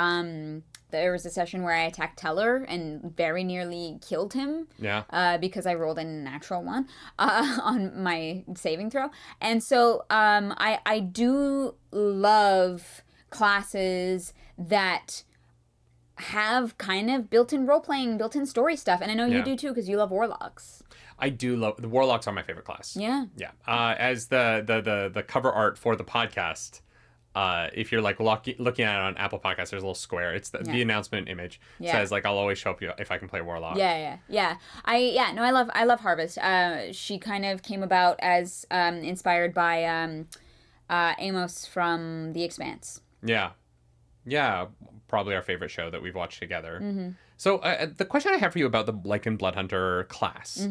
There was a session where I attacked Teller and very nearly killed him. Yeah. Because I rolled a natural one on my saving throw. And so I do love classes that have kind of built-in role-playing, built-in story stuff. And I know you do too, because you love Warlocks. I do love the Warlocks are my favorite class. Yeah. As the cover art for the podcast, if you're like looking at it on Apple Podcasts, there's a little square. It's the announcement image says like I'll always show up if I can play Warlock. Yeah. I love Harvest. She kind of came about as inspired by Amos from The Expanse. Yeah, probably our favorite show that we've watched together. So the question I have for you about the Lycan Blood Hunter class.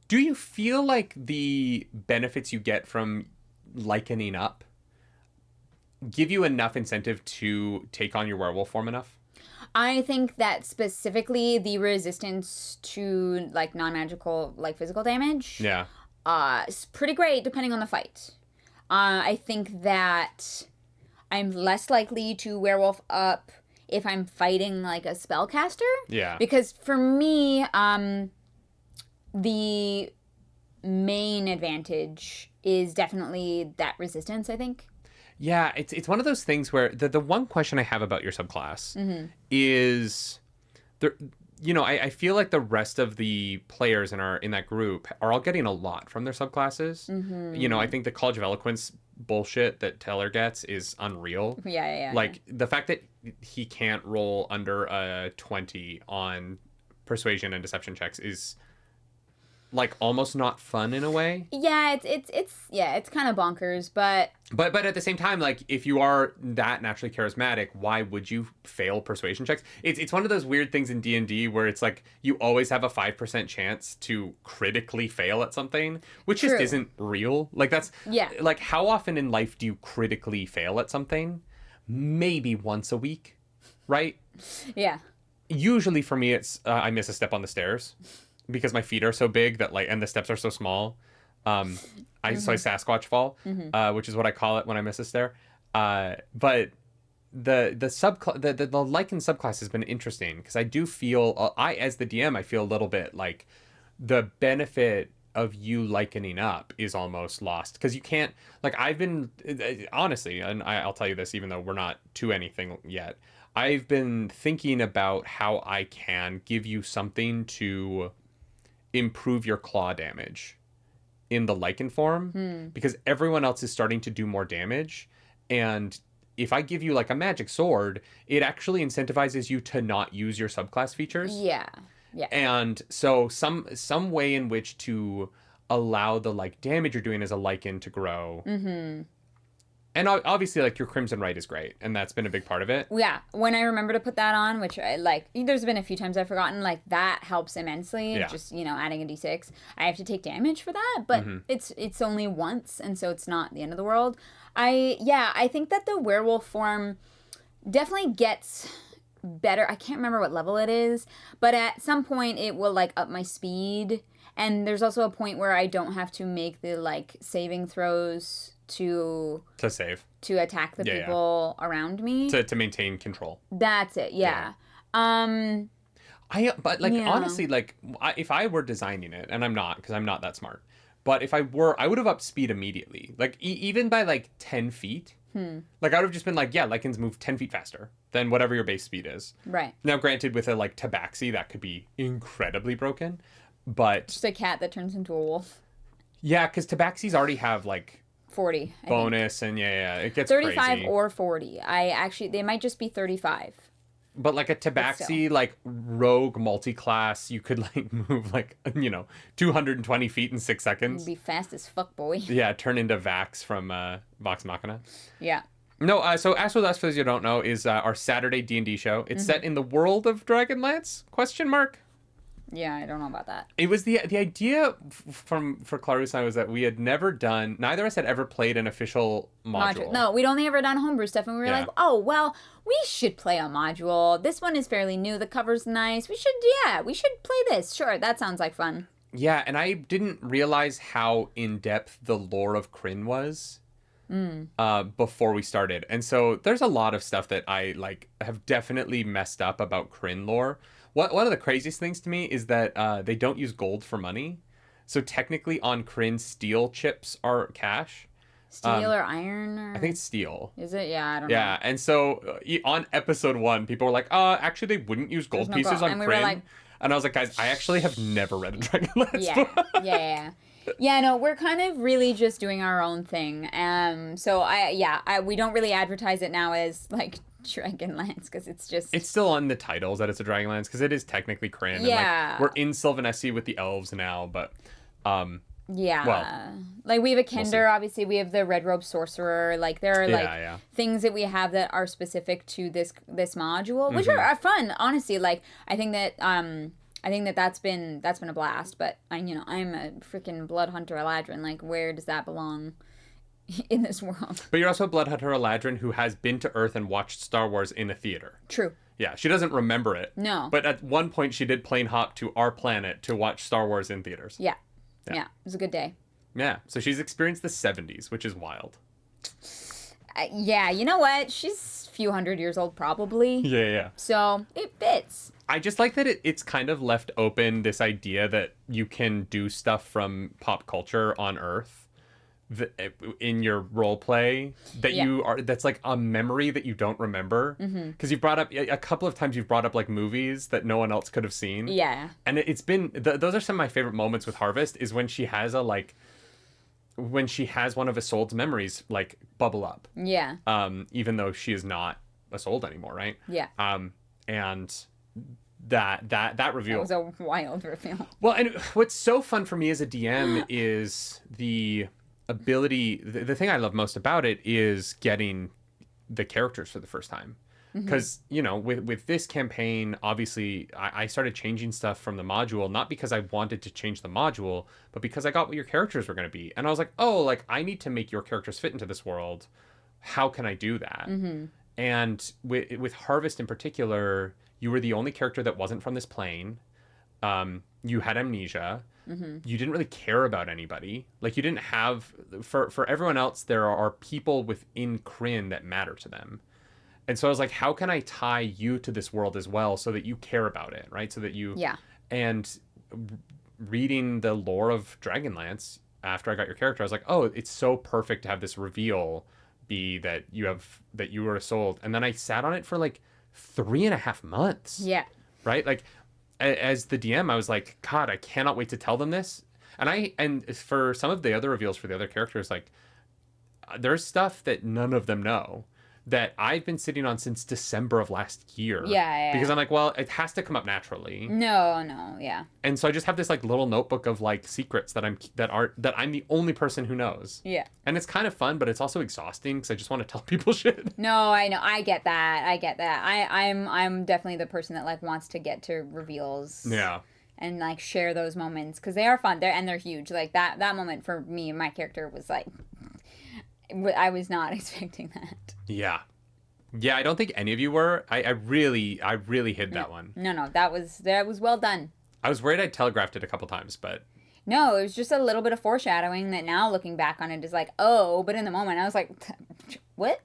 Do you feel like the benefits you get from likening up give you enough incentive to take on your werewolf form enough? I think that specifically the resistance to, like, non-magical, like, physical damage is pretty great depending on the fight. I think that I'm less likely to werewolf up if I'm fighting, like, a spellcaster. Yeah. Because for me, the main advantage is definitely that resistance, I think. Yeah, it's one of those things where the one question I have about your subclass is there. You know, I feel like the rest of the players in that group are all getting a lot from their subclasses. You know, I think the College of Eloquence bullshit that Teller gets is unreal. Yeah. Like the fact that he can't roll under a 20 on persuasion and deception checks is like almost not fun in a way. Yeah, it's kind of bonkers, but at the same time, like if you are that naturally charismatic, why would you fail persuasion checks? It's one of those weird things in D&D where it's like you always have a 5% chance to critically fail at something, which just isn't real. Like that's like how often in life do you critically fail at something? Maybe once a week, right? Yeah. Usually for me it's I miss a step on the stairs. Because my feet are so big that like, and the steps are so small, so I Sasquatch fall, which is what I call it when I miss a stair. But the Lycan subclass has been interesting because I do feel as the DM I feel a little bit like the benefit of you likening up is almost lost because you can't like I've been honestly, and I'll tell you this even though we're not to anything yet. I've been thinking about how I can give you something to improve your claw damage in the Lycan form because everyone else is starting to do more damage, and if I give you like a magic sword, it actually incentivizes you to not use your subclass features. Yeah. Yeah. And so some way in which to allow the like damage you're doing as a lichen to grow. Mm-hmm. And obviously, like, your Crimson Right is great, and that's been a big part of it. Yeah, when I remember to put that on, which I like, there's been a few times I've forgotten, like, that helps immensely. Yeah. Just, adding a d6. I have to take damage for that, but Mm-hmm. it's only once, and so it's not the end of the world. I think that the werewolf form definitely gets better. I can't remember what level it is, but at some point it will, like, up my speed. And there's also a point where I don't have to make the, like, saving throws to save, to attack the people around me, to maintain control. That's it. Yeah. Honestly, like, if I were designing it, and I'm not, because I'm not that smart, but if I were, I would have upped speed immediately, like even by like 10 feet. Like, I would have just been like, yeah, lichens move 10 feet faster than whatever your base speed is. Right. Now, granted, with a like tabaxi, that could be incredibly broken, but just a cat that turns into a wolf. Yeah, because tabaxis already have like 40 bonus, and it gets 35 crazy. or 40. They might just be 35. But like a tabaxi, like rogue multi-class, you could like move like 220 feet in 6 seconds. You'd be fast as fuck, boy. Yeah, turn into Vax from Vox Machina. Yeah. No, so Astral Dusk, for those you don't know, is our Saturday D&D show. It's set in the world of Dragonlance? ? Yeah, I don't know about that. It was the idea for Clarus and I was that we had neither of us had ever played an official module. No, we'd only ever done homebrew stuff, and we were like, oh, well, we should play a module. This one is fairly new. The cover's nice. We should play this. Sure, that sounds like fun. Yeah, and I didn't realize how in-depth the lore of Kryn was before we started. And so there's a lot of stuff that I like have definitely messed up about Kryn lore. One of the craziest things to me is that they don't use gold for money. So technically on Kryn, steel chips are cash. Steel or iron? Or... I think it's steel. Is it? Yeah, I don't know. Yeah, and so on episode 1, people were like, actually they wouldn't use gold pieces on Kryn. And I was like, guys, I actually have never read a Dragonlance book. Yeah. Yeah, no, we're kind of really just doing our own thing. So we don't really advertise it now as like Dragonlance, because it's still on the titles that it's a Dragonlance, because it is technically Kryn. Yeah. And, like, we're in Sylvanesti with the elves now, but yeah. Well, like we have a Kender, obviously we have the Red Robe Sorcerer. Like there are things that we have that are specific to this module, which are fun, honestly. Like I think that that's been a blast, but I'm a freaking Blood Hunter Eladrin. Like, where does that belong in this world? But you're also a Blood Hunter Eladrin who has been to Earth and watched Star Wars in a theater. True. Yeah, she doesn't remember it. No. But at one point she did plane hop to our planet to watch Star Wars in theaters. Yeah. Yeah, it was a good day. Yeah, so she's experienced the 70s, which is wild. Yeah, you know what? She's a few hundred years old, probably. Yeah. So it fits. I just like that it's kind of left open, this idea that you can do stuff from pop culture on Earth in your role play that's like a memory that you don't remember, because you brought up a couple of times, you've brought up like movies that no one else could have seen. Yeah. And it's been those are some of my favorite moments with Harvest, is when she has one of Isolde's memories like bubble up. Yeah. Even though she is not Isolde anymore, right? Yeah. And that reveal, that was a wild reveal. Well, and what's so fun for me as a DM is the ability, the thing I love most about it is getting the characters for the first time. Because, with this campaign, obviously, I started changing stuff from the module, not because I wanted to change the module, but because I got what your characters were going to be. And I was like, I need to make your characters fit into this world. How can I do that? And with Harvest in particular, you were the only character that wasn't from this plane. You had amnesia. You didn't really care about anybody. Like, you didn't have... For everyone else, there are people within Kryn that matter to them. And so I was like, how can I tie you to this world as well so that you care about it, right? So that you... Yeah. And reading the lore of Dragonlance, after I got your character, I was like, it's so perfect to have this reveal be that you were Isolde. And then I sat on it for like 3.5 months. Yeah. Right? Like... As the DM, I was like, God, I cannot wait to tell them this. And for some of the other reveals for the other characters, like, there's stuff that none of them know. that I've been sitting on since December of last year. Yeah. Because I'm like, well, it has to come up naturally. No, yeah. And so I just have this like little notebook of like secrets that I'm the only person who knows. Yeah. And it's kind of fun, but it's also exhausting because I just want to tell people shit. No, I know. I get that. I'm definitely the person that like wants to get to reveals. Yeah. And like share those moments because they are fun. They're huge. Like that moment for me, my character was like, I was not expecting that. Yeah. Yeah, I don't think any of you were. I really hid that one. No, that was well done. I was worried I telegraphed it a couple times, but no, it was just a little bit of foreshadowing that now looking back on it is like, oh, but in the moment I was like, what?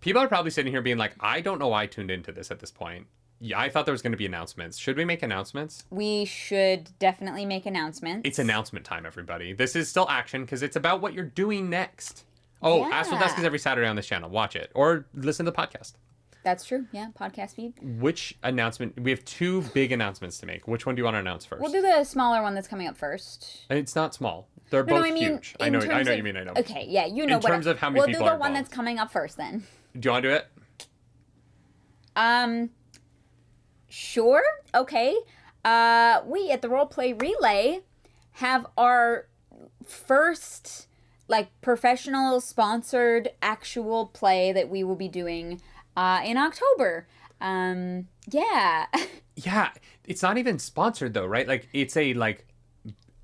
People are probably sitting here being like, I don't know why I tuned into this at this point. Yeah, I thought there was going to be announcements. Should we make announcements? We should definitely make announcements. It's announcement time, everybody. This is still action because it's about what you're doing next. Oh, yeah. Astral Dusk is every Saturday on this channel. Watch it or listen to the podcast. That's true. Yeah, podcast feed. Which announcement? We have two big announcements to make. Which one do you want to announce first? We'll do the smaller one that's coming up first. It's not small. They're both huge. I know what you mean. I know. Okay, yeah, you know. In terms of how many people are We'll do the one involved. that's coming up first then. Do you want to do it? Sure. Okay. We at the Roleplay Relay have our first like professional sponsored actual play that we will be doing in October. Yeah. Yeah, it's not even sponsored though, right? Like it's a like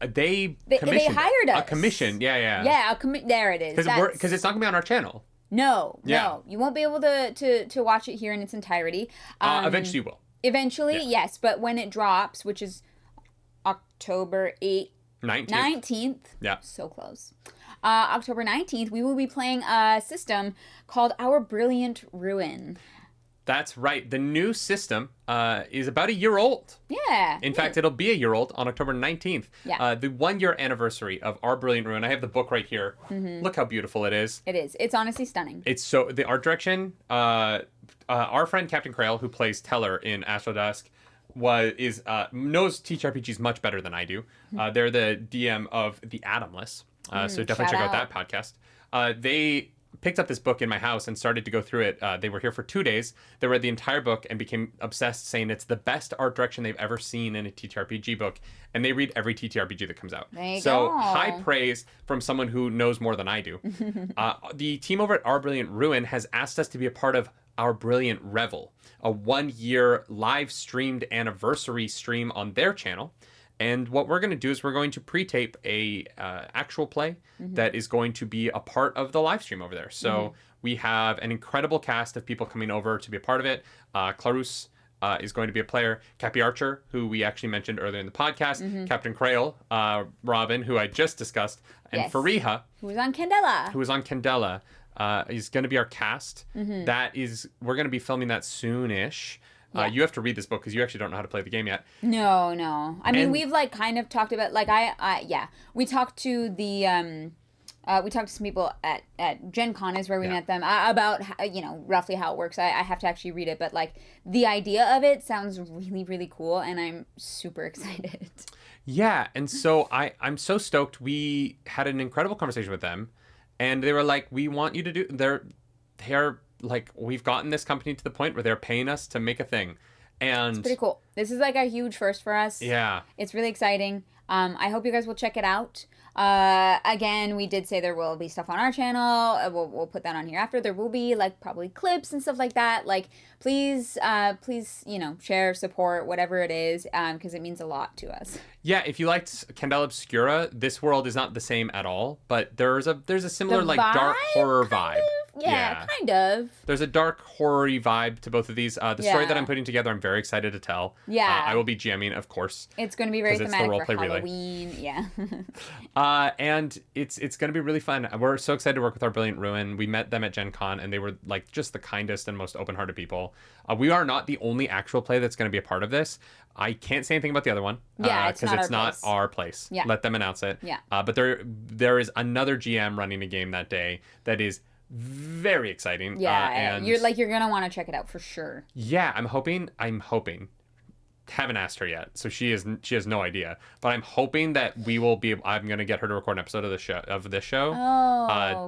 they hired us. A commission. Yeah. Yeah, there it is. Because it's not gonna be on our channel. No, you won't be able to watch it here in its entirety. Eventually you will. Eventually, yes, but when it drops, which is October 19th. Yeah. So close. October 19th, we will be playing a system called Our Brilliant Ruin. That's right. The new system is about a year old. Yeah. In fact, it'll be a year old on October 19th. Yeah. The 1 year anniversary of Our Brilliant Ruin. I have the book right here. Mm-hmm. Look how beautiful it is. It is. It's honestly stunning. It's so, the art direction, our friend Captain Crail, who plays Teller in Astral Dusk, knows TTRPGs much better than I do. They're the DM of The Atomless. So definitely check out that podcast. They picked up this book in my house and started to go through it. They were here for 2 days. They read the entire book and became obsessed, saying it's the best art direction they've ever seen in a TTRPG book. And they read every TTRPG that comes out. So high praise from someone who knows more than I do. The team over at Our Brilliant Ruin has asked us to be a part of Our Brilliant Revel, a 1 year live streamed anniversary stream on their channel. And what we're going to do is we're going to pre-tape a actual play that is going to be a part of the live stream over there. So we have an incredible cast of people coming over to be a part of it. Clarus is going to be a player. Cappy Archer, who we actually mentioned earlier in the podcast. Captain Crail, Robin, who I just discussed. And Fariha, who was on Candela. Is going to be our cast. We're going to be filming that soonish. You have to read this book because you actually don't know how to play the game yet. No. I mean, we've like kind of talked about like we talked to the we talked to some people at Gen Con is where we met them about roughly how it works. I have to actually read it, but like the idea of it sounds really, really cool, and I'm super excited. Yeah, and so I'm so stoked. We had an incredible conversation with them, and they were like, "We want you to do." They're like, we've gotten this company to the point where they're paying us to make a thing. And it's pretty cool. This is like a huge first for us. Yeah. It's really exciting. I hope you guys will check it out. Again, we did say there will be stuff on our channel. We'll put that on here after. There will be like probably clips and stuff like that. Like, please, share, support, whatever it is, because it means a lot to us. Yeah, if you liked Candela Obscura, this world is not the same at all, but there's a similar like dark horror vibe. Yeah, kind of. There's a dark horror-y vibe to both of these. The story that I'm putting together, I'm very excited to tell. Yeah. I will be GMing, of course. It's going to be very thematic for Relay. Halloween. Yeah. And it's going to be really fun. We're so excited to work with Our Brilliant Ruin. We met them at Gen Con, and they were like just the kindest and most open-hearted people. We are not the only actual play that's going to be a part of this. I can't say anything about the other one. Yeah, because it's not our place. Yeah. Let them announce it. Yeah. But there is another GM running a game that day that is very exciting. Yeah, you're gonna want to check it out for sure. Yeah, I'm hoping haven't asked her yet, so she has no idea. But I'm hoping that I'm gonna get her to record an episode of this show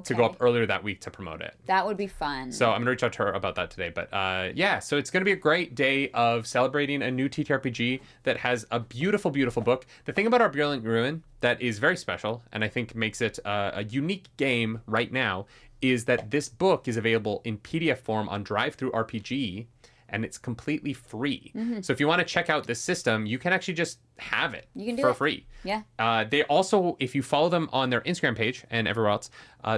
to go up earlier that week to promote it. That would be fun. So I'm gonna reach out to her about that today. But yeah, so it's gonna be a great day of celebrating a new TTRPG that has a beautiful, beautiful book. The thing about Our Brilliant Ruin that is very special, and I think makes it a unique game right now, is that this book is available in PDF form on DriveThruRPG. And it's completely free. So if you want to check out this system, you can actually just have it for free. Yeah. They also, if you follow them on their Instagram page and everywhere else,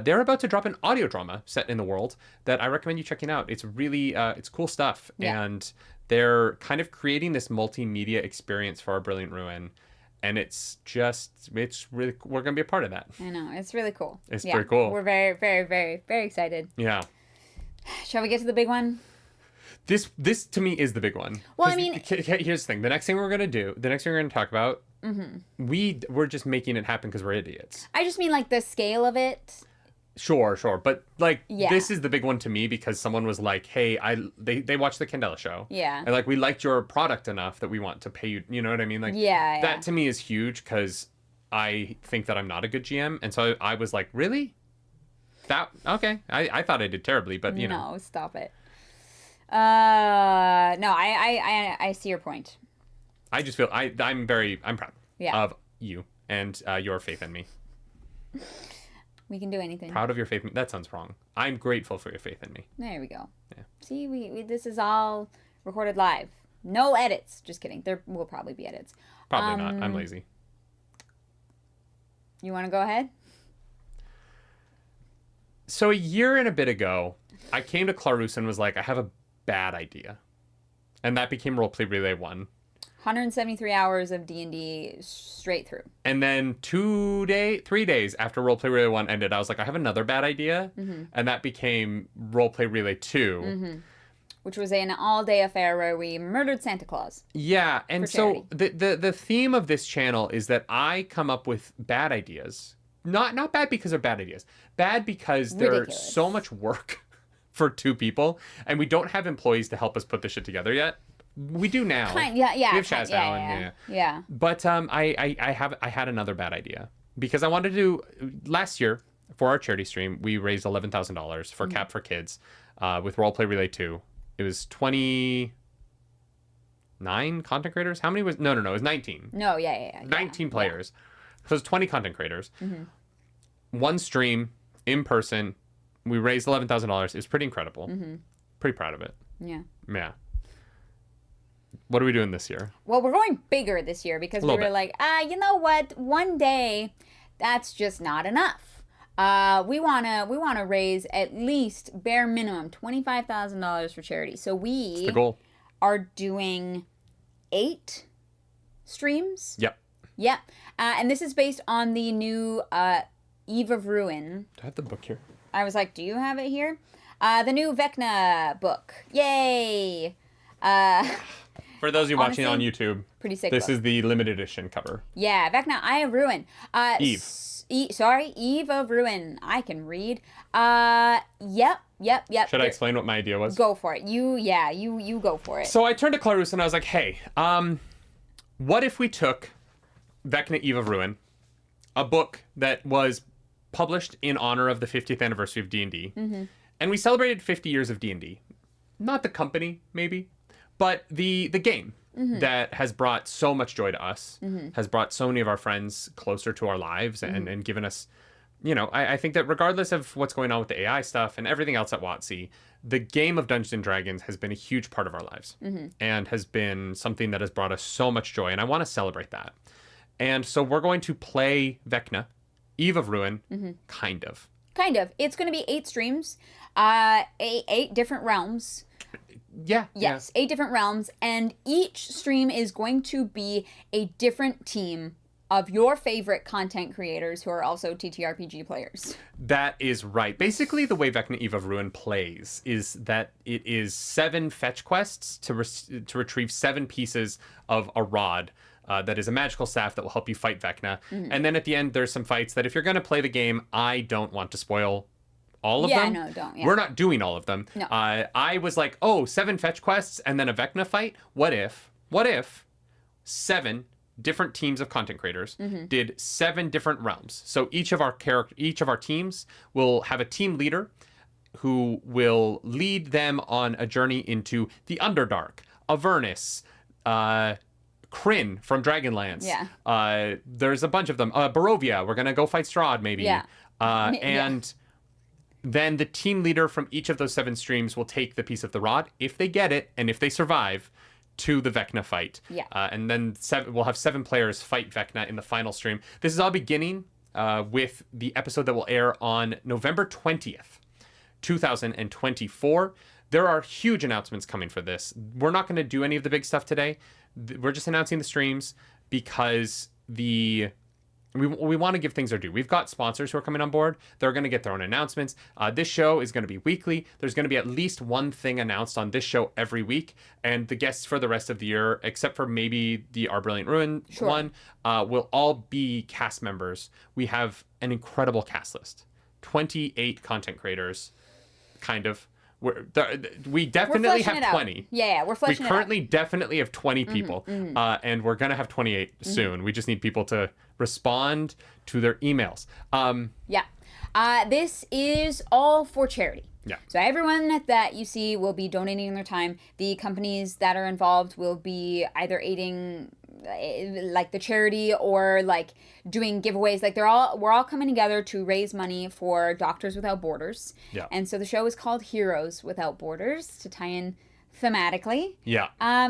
they're about to drop an audio drama set in the world that I recommend you checking out. It's really, it's cool stuff. Yeah. And they're kind of creating this multimedia experience for Our Brilliant Ruin. And it's really, we're going to be a part of that. I know. It's really cool. It's pretty cool. We're very, very, very, very excited. Yeah. Shall we get to the big one? This to me is the big one. Well, I mean, here's the thing. The next thing we're going to talk about, we're just making it happen because we're idiots. I just mean like the scale of it. Sure. But like, this is the big one to me because someone was like, hey, they watched the Candela show. Yeah. And like, we liked your product enough that we want to pay you. You know what I mean? Like, that to me is huge because I think that I'm not a good GM. And so I was like, really? Okay. I thought I did terribly, but you know. No, stop it. No, I see your point. I just feel I'm proud of you and your faith in me. We can do anything. Proud of your faith in me. That sounds wrong. I'm grateful for your faith in me. There we go. Yeah. See, we this is all recorded live. No edits. Just kidding. There will probably be edits. Probably not. I'm lazy. You want to go ahead? So a year and a bit ago, I came to Clarus and was like, I have a bad idea. And that became Roleplay Relay 1. 173 hours of D&D straight through. And then 3 days after Roleplay Relay 1 ended, I was like, I have another bad idea. And that became Roleplay Relay 2. Which was an all-day affair where we murdered Santa Claus. Yeah, and so the theme of this channel is that I come up with bad ideas. Not bad because they're bad ideas. Bad because there's so much work for 2 people, and we don't have employees to help us put this shit together yet. We do now. We have Shaz now. Yeah. But I had another bad idea because I wanted to do last year for our charity stream. We raised $11,000 for Cap for Kids with Roleplay Relay 2. It was 29 content creators. How many was? No. It was 19. No, yeah. 19 players. So it was 20 content creators. One stream in person. We raised $11,000. It was pretty incredible. Pretty proud of it. Yeah. What are we doing this year? Well, we're going bigger this year because we were like, you know what? One day, that's just not enough. We wanna raise at least bare minimum $25,000 for charity. So we the goal. Are doing 8 streams. Yep. And this is based on the new Eve of Ruin. Do I have the book here? I was like, do you have it here? The new Vecna book. Yay! For those of you watching on YouTube, pretty sick. This is the limited edition cover. Yeah, Vecna, Eye of Ruin. Eve. Eve of Ruin. I can read. Yep. Should I explain what my idea was? Go for it. You go for it. So I turned to Clarus and I was like, hey, what if we took Vecna Eve of Ruin, a book that was published in honor of the 50th anniversary of D&D, and we celebrated 50 years of D&D. Not the company, maybe, but the game that has brought so much joy to us, has brought so many of our friends closer to our lives and given us, I think that regardless of what's going on with the AI stuff and everything else at WotC, the game of Dungeons & Dragons has been a huge part of our lives and has been something that has brought us so much joy, and I want to celebrate that. And so we're going to play Vecna, Eve of Ruin, kind of. It's going to be 8 streams, 8 different realms. Yeah. Yes, 8 different realms, and each stream is going to be a different team of your favorite content creators who are also TTRPG players. That is right. Basically, the way Vecna Eve of Ruin plays is that it is 7 fetch quests to retrieve 7 pieces of a rod. That is a magical staff that will help you fight Vecna. And then at the end, there's some fights that if you're going to play the game, I don't want to spoil all of them. No, don't. Yeah. We're not doing all of them. No. I was like, 7 fetch quests and then a Vecna fight? What if 7 different teams of content creators Mm-hmm. did 7 different realms. So each of our teams will have a team leader who will lead them on a journey into the Underdark, Avernus, Kryn from Dragonlance. Yeah. There's a bunch of them. Barovia, we're going to go fight Strahd, maybe. Yeah. And then the team leader from each of those 7 streams will take the piece of the rod, if they get it, and if they survive, to the Vecna fight. Yeah. And then we'll have 7 players fight Vecna in the final stream. This is all beginning with the episode that will air on November 20th, 2024. There are huge announcements coming for this. We're not going to do any of the big stuff today. We're just announcing the streams because we want to give things their due. We've got sponsors who are coming on board. They're going to get their own announcements. This show is going to be weekly. There's going to be at least one thing announced on this show every week. And the guests for the rest of the year, except for maybe the Our Brilliant Ruin one, will all be cast members. We have an incredible cast list. 28 content creators, kind of. We definitely have 20. Yeah, we're fleshing it out. We currently definitely have 20 people, and we're going to have 28 soon. We just need people to respond to their emails. This is all for charity. Yeah. So everyone that you see will be donating their time. The companies that are involved will be either aiding like the charity or like doing giveaways. Like we're all coming together to raise money for Doctors Without Borders. Yeah. And so the show is called Heroes Without Borders to tie in thematically. Yeah.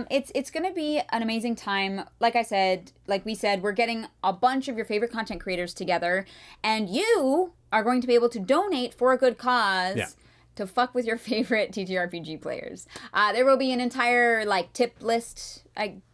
It's going to be an amazing time. Like we said, we're getting a bunch of your favorite content creators together, and you are going to be able to donate for a good cause. Yeah. To fuck with your favorite TTRPG players. There will be an entire like tip list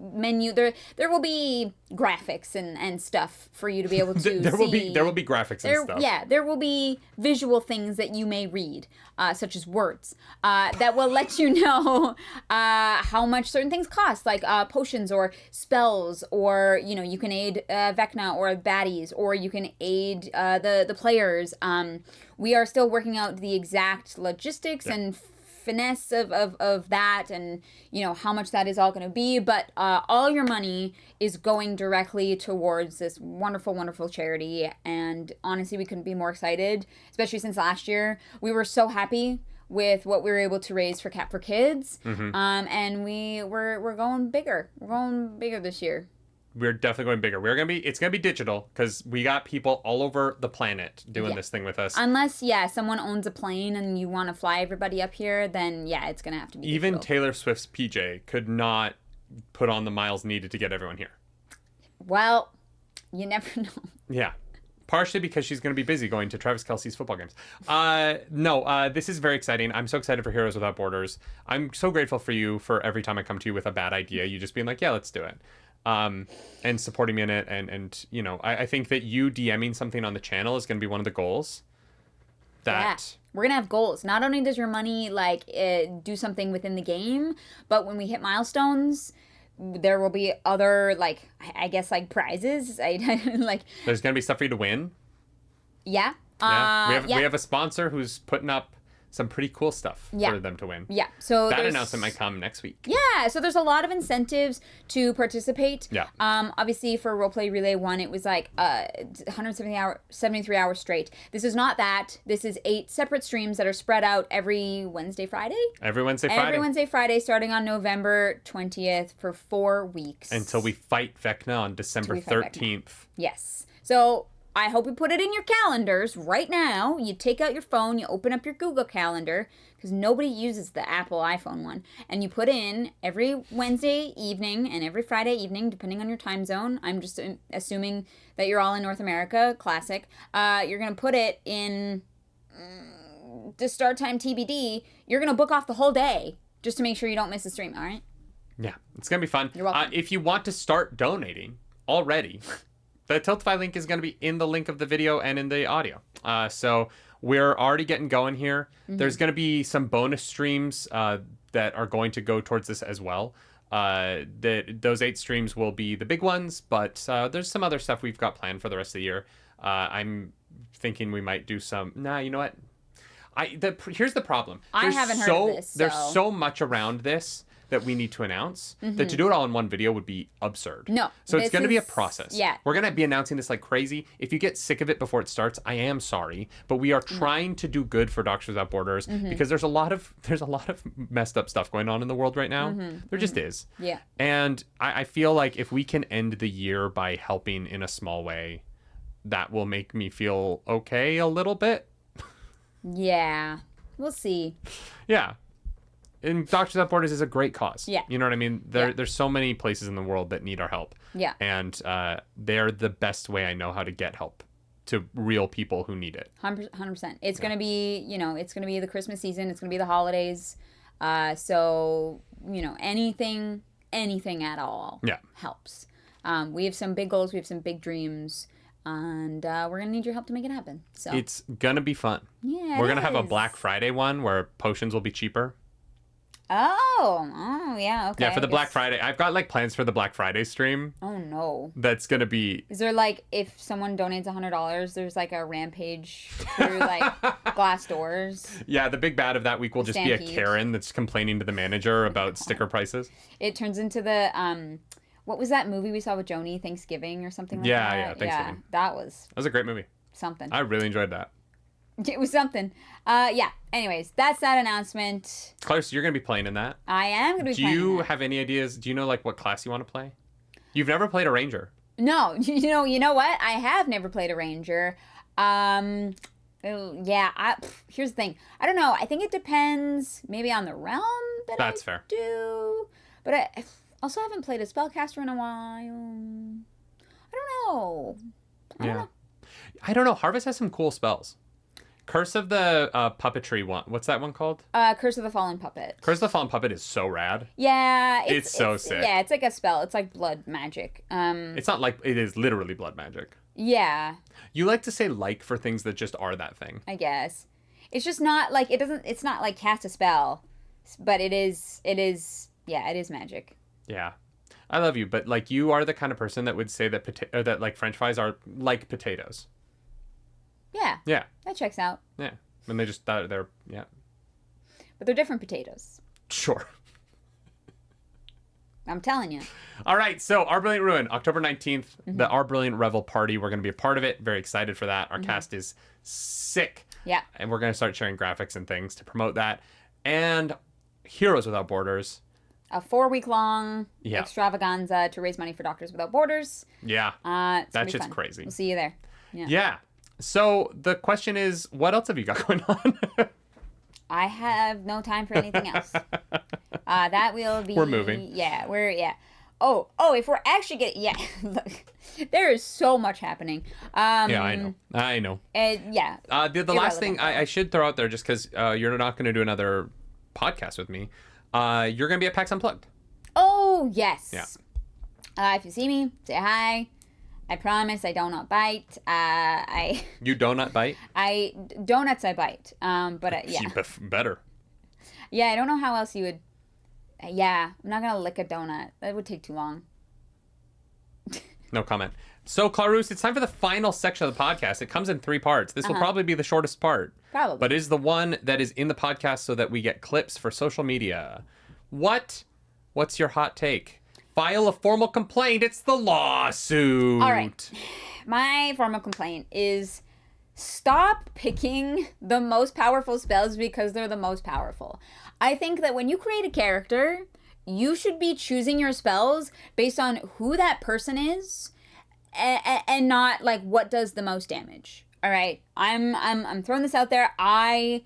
menu. There will be graphics and stuff for you to be able to see. There will be graphics and stuff. Yeah, there will be visual things that you may read, such as words, that will let you know how much certain things cost, like potions or spells, or you can aid Vecna or baddies, or you can aid the players. We are still working out the exact logistics and finesse of that, and how much that is all going to be, but all your money is going directly towards this wonderful charity, and honestly we couldn't be more excited, especially since last year we were so happy with what we were able to raise for Cat for Kids. And we're going bigger this year. We're definitely going bigger. It's gonna be digital because we got people all over the planet doing this thing with us. Unless someone owns a plane and you want to fly everybody up here, then it's gonna have to be even digital. Taylor Swift's PJ could not put on the miles needed to get everyone here. Well, you never know. Yeah. Partially because she's going to be busy going to Travis Kelce's football games. This is very exciting. I'm so excited for Heroes Without Borders. I'm so grateful for you for every time I come to you with a bad idea, you just being like, yeah, let's do it. And supporting me in it. And I think that you DMing something on the channel is going to be one of the goals. We're going to have goals. Not only does your money do something within the game, but when we hit milestones, there will be other prizes. There's gonna be stuff for you to win. Yeah. We have a sponsor who's putting up some pretty cool stuff for them to win. Yeah. So that announcement might come next week. Yeah. So there's a lot of incentives to participate. Yeah. Obviously for Roleplay Relay 1, it was 73 hours straight. This is not that. This is 8 separate streams that are spread out every Wednesday, Friday. Every Wednesday, Friday, starting on November 20th for 4 weeks. Until we fight Vecna on December 13th. Yes. So I hope you put it in your calendars right now. You take out your phone, you open up your Google Calendar, because nobody uses the Apple iPhone one, and you put in every Wednesday evening and every Friday evening, depending on your time zone. I'm just assuming that you're all in North America. Classic. You're going to put it in the start time TBD. You're going to book off the whole day just to make sure you don't miss a stream, all right? Yeah, it's going to be fun. You're welcome. If you want to start donating already... The Tiltify link is going to be in the link of the video and in the audio. So we're already getting going here. Mm-hmm. There's going to be some bonus streams that are going to go towards this as well. Those 8 streams will be the big ones, but there's some other stuff we've got planned for the rest of the year. I'm thinking we might do some... Nah, you know what? Here's the problem. I haven't heard of this. There's so much around this that we need to announce, that to do it all in one video would be absurd. No. So it's going to be a process. Yeah. We're going to be announcing this like crazy. If you get sick of it before it starts, I am sorry, but we are trying to do good for Doctors Without Borders because there's a lot of messed up stuff going on in the world right now. There just is. Yeah. And I feel like if we can end the year by helping in a small way, that will make me feel okay a little bit. Yeah. We'll see. Yeah. And Doctors Without Borders is a great cause. Yeah. You know what I mean? There's so many places in the world that need our help. Yeah. And they're the best way I know how to get help to real people who need it. 100%. It's going to be, it's going to be the Christmas season. It's going to be the holidays. So, anything at all helps. We have some big goals. We have some big dreams. And we're going to need your help to make it happen. So it's going to be fun. Yeah, we're going to have a Black Friday one where potions will be cheaper. Oh, yeah, okay. Yeah, for the Black Friday. I've got like plans for the Black Friday stream. Oh, no. That's going to be... Is there like, if someone donates $100, there's like a rampage through like glass doors? Yeah, the big bad of that week will just Stampede. be a Karen that's complaining to the manager about sticker prices. It turns into the... what was that movie we saw with Joni, Thanksgiving or something like that? Yeah, Thanksgiving. Yeah, that was a great movie. Something. I really enjoyed that. It was something. Yeah, anyways, that's that announcement. Clarus, you're going to be playing in that. I am going to be Do playing you that. have any ideas? Do you know like what class you want to play? You've never played a ranger. No, you know what? I have never played a ranger. Yeah, here's the thing. I don't know. I think it depends maybe on the realm that That's I fair. do. But I also haven't played a spellcaster in a while. I don't know. I don't know. Harvest has some cool spells. Curse of the Puppetry one. What's that one called? Curse of the Fallen Puppet. Curse of the Fallen Puppet is so rad. Yeah. It's so sick. Yeah, it's like a spell. It's like blood magic. It's not like... It is literally blood magic. Yeah. You like to say like for things that just are that thing. I guess. It's just not like... It's not like cast a spell. But it is... Yeah, it is magic. Yeah. I love you, but like you are the kind of person that would say that like French fries are like potatoes. Yeah. Yeah. That checks out. Yeah. And they just they're yeah. But they're different potatoes. Sure. I'm telling you. All right, so Our Brilliant Ruin, October 19th, the Our Brilliant Revel Party. We're going to be a part of it. Very excited for that. Our cast is sick. Yeah. And we're going to start sharing graphics and things to promote that. And Heroes Without Borders. A 4-week-long extravaganza to raise money for Doctors Without Borders. Yeah. That shit's fun. crazy. We'll see you there. Yeah. So the question is, what else have you got going on? I have no time for anything else. That will be... We're moving. Yeah, Oh, if we're actually getting... Yeah, look, there is so much happening. Yeah, I know. Yeah. The last thing I should throw out there, just because you're not going to do another podcast with me, you're going to be at PAX Unplugged. Oh, yes. Yeah. If you see me, say hi. I promise I do not bite. You do not bite? Donuts I bite. But yeah. Better. Yeah, I don't know how else you would... Yeah, I'm not going to lick a donut. That would take too long. No comment. So, Clarus, it's time for the final section of the podcast. It comes in 3 parts. This will probably be the shortest part. Probably. But it is the one that is in the podcast so that we get clips for social media. What's your hot take? File a formal complaint. It's the lawsuit. All right. My formal complaint is stop picking the most powerful spells because they're the most powerful. I think that when you create a character, you should be choosing your spells based on who that person is and not like what does the most damage. All right. I'm throwing this out there. I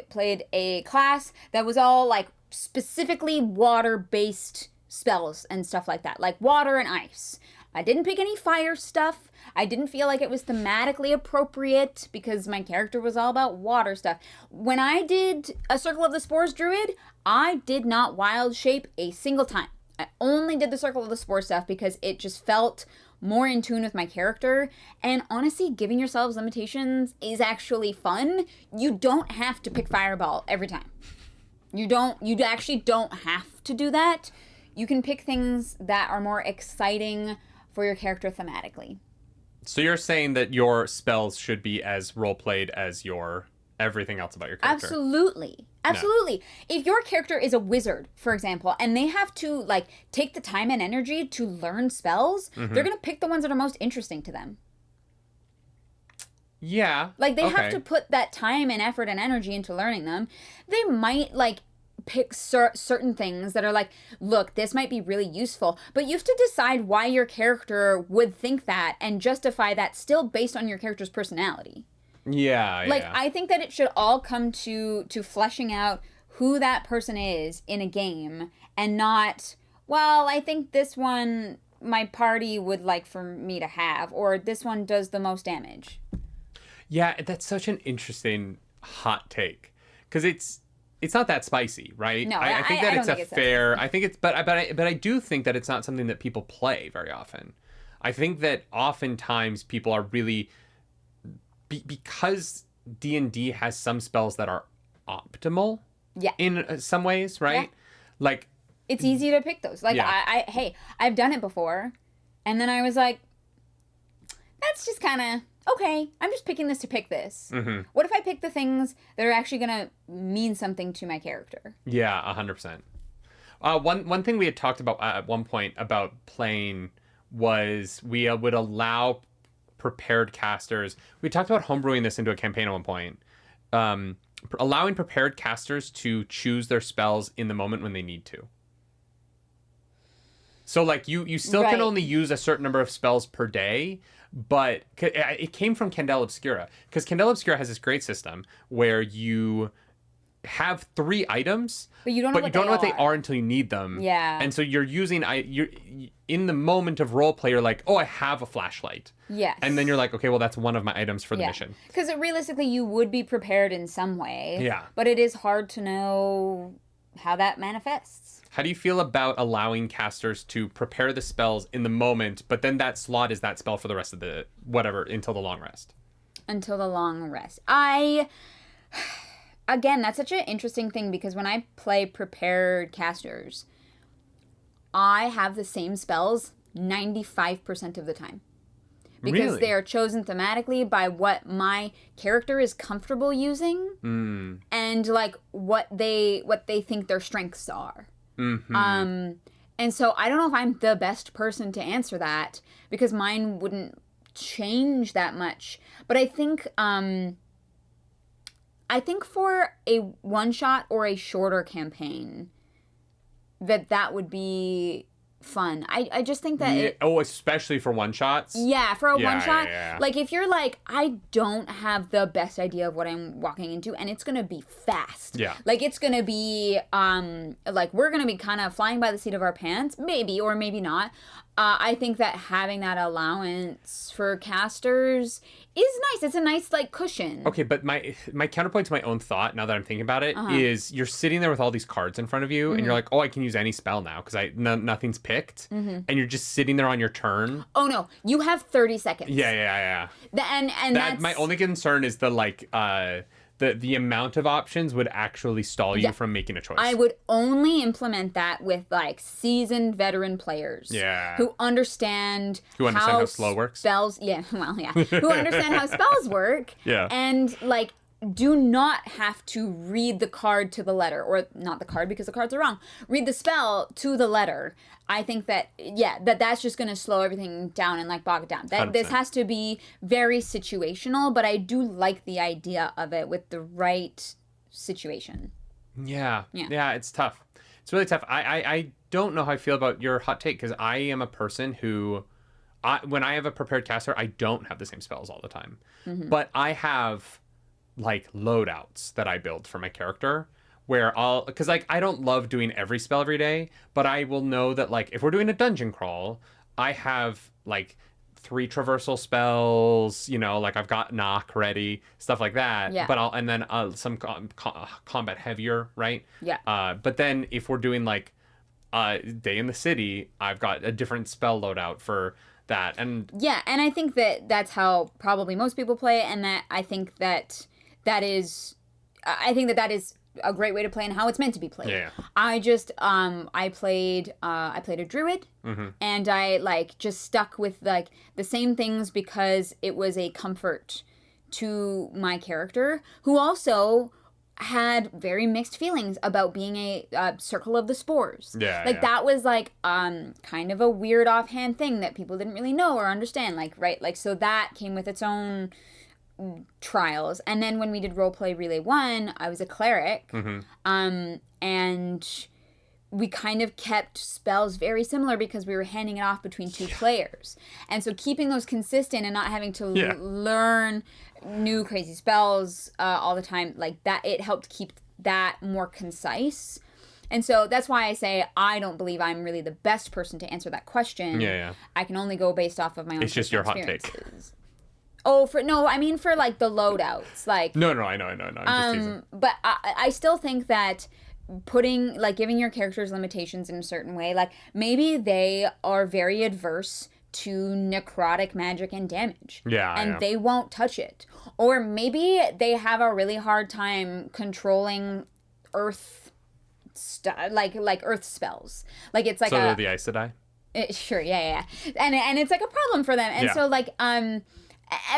played a class that was all like specifically water-based spells and stuff like that, like water and ice. I didn't pick any fire stuff. I didn't feel like it was thematically appropriate because my character was all about water stuff. When I did a Circle of the Spores Druid, I did not wild shape a single time. I only did the Circle of the Spores stuff because it just felt more in tune with my character. And honestly, giving yourselves limitations is actually fun. You don't have to pick Fireball every time. You actually don't have to do that. You can pick things that are more exciting for your character thematically. So you're saying that your spells should be as role-played as your everything else about your character? Absolutely. Absolutely. If your character is a wizard, for example, and they have to like take the time and energy to learn spells, they're going to pick the ones that are most interesting to them. Yeah. Like they have to put that time and effort and energy into learning them. They might like pick certain things that are like, look, this might be really useful, but you have to decide why your character would think that and justify that still based on your character's personality. Yeah, like I think that it should all come to fleshing out who that person is in a game, and not, well, I think this one my party would like for me to have, or this one does the most damage. Yeah, that's such an interesting hot take, because it's not that spicy, right? No, I think that I it's don't a think it's fair. I think it's, but I do think that it's not something that people play very often. I think that oftentimes people are really because D&D has some spells that are optimal. Yeah. In some ways, right? Yeah. Like it's easy to pick those. Like yeah. I've done it before, and then I was like, that's just kind of okay. I'm just picking this to pick this. Mm-hmm. What if I pick the things that are actually gonna mean something to my character? Yeah, 100%. One thing we had talked about at one point about playing was we would allow prepared casters. We talked about homebrewing this into a campaign at one point. Allowing prepared casters to choose their spells in the moment when they need to. So like you still can only use a certain number of spells per day, but it came from Candela Obscura, because Candela Obscura has this great system where you have 3 items, but you don't know what they are until you need them. Yeah. And so you're in the moment of role play, you're like, oh, I have a flashlight. Yes. And then you're like, okay, well, that's one of my items for the mission. Because realistically, you would be prepared in some way. Yeah. But it is hard to know how that manifests. How do you feel about allowing casters to prepare the spells in the moment, but then that slot is that spell for the rest of the whatever until the long rest? Until the long rest. Again, that's such an interesting thing, because when I play prepared casters, I have the same spells 95% of the time. Because Really? they are chosen thematically by what my character is comfortable using and like what they think their strengths are. Mm-hmm. And so I don't know if I'm the best person to answer that, because mine wouldn't change that much. But I think for a one-shot or a shorter campaign, that would be fun. I just think that especially for one-shots? Yeah, for a one-shot. Yeah. Like, if you're like, I don't have the best idea of what I'm walking into, and it's gonna be fast. Yeah. Like, it's gonna be, like, we're gonna be kind of flying by the seat of our pants, maybe, or maybe not. I think that having that allowance for casters is nice. It's a nice, like, cushion. Okay, but my counterpoint to my own thought, now that I'm thinking about it, is you're sitting there with all these cards in front of you, and you're like, oh, I can use any spell now, because nothing's picked, and you're just sitting there on your turn. Oh, no. You have 30 seconds. Yeah. And that's... My only concern is the, like, the amount of options would actually stall you from making a choice. I would only implement that with like seasoned veteran players. Yeah. Who understand how slow works. Spells, yeah, well, yeah. Who understand how spells work. Yeah. And like do not have to read the card to the letter, or not the card because the cards are wrong. Read the spell to the letter. I think that, that's just going to slow everything down and like bog it down. This has to be very situational, but I do like the idea of it with the right situation. Yeah, it's tough. It's really tough. I don't know how I feel about your hot take, because I am a person who, when I have a prepared caster, I don't have the same spells all the time. But I have like loadouts that I build for my character, where because like I don't love doing every spell every day, but I will know that like if we're doing a dungeon crawl, I have like 3 traversal spells, like I've got knock ready, stuff like that. Yeah. But some combat heavier, right? Yeah. But then if we're doing like Day in the City, I've got a different spell loadout for that. And I think that that's how probably most people play, and that I think that is a great way to play and how it's meant to be played. Yeah. I just I played a druid, and I like just stuck with like the same things because it was a comfort to my character, who also had very mixed feelings about being a circle of the spores. Yeah, like yeah. that was like kind of a weird offhand thing that people didn't really know or understand. Like, right, like so that came with its own trials. And then when we did Roleplay Relay 1, I was a cleric, and we kind of kept spells very similar because we were handing it off between two players. And so keeping those consistent and not having to learn new crazy spells all the time, like that, it helped keep that more concise. And so that's why I say I don't believe I'm really the best person to answer that question. Yeah. I can only go based off of my own It's just your hot take. Oh, for like the loadouts. Like No, I know. I'm just teasing. But I still think that giving your characters limitations in a certain way, like maybe they are very adverse to necrotic magic and damage. Yeah. And they won't touch it. Or maybe they have a really hard time controlling earth like earth spells. Like it's like they're the Aes Sedai? Sure, yeah. And it's like a problem for them. And so like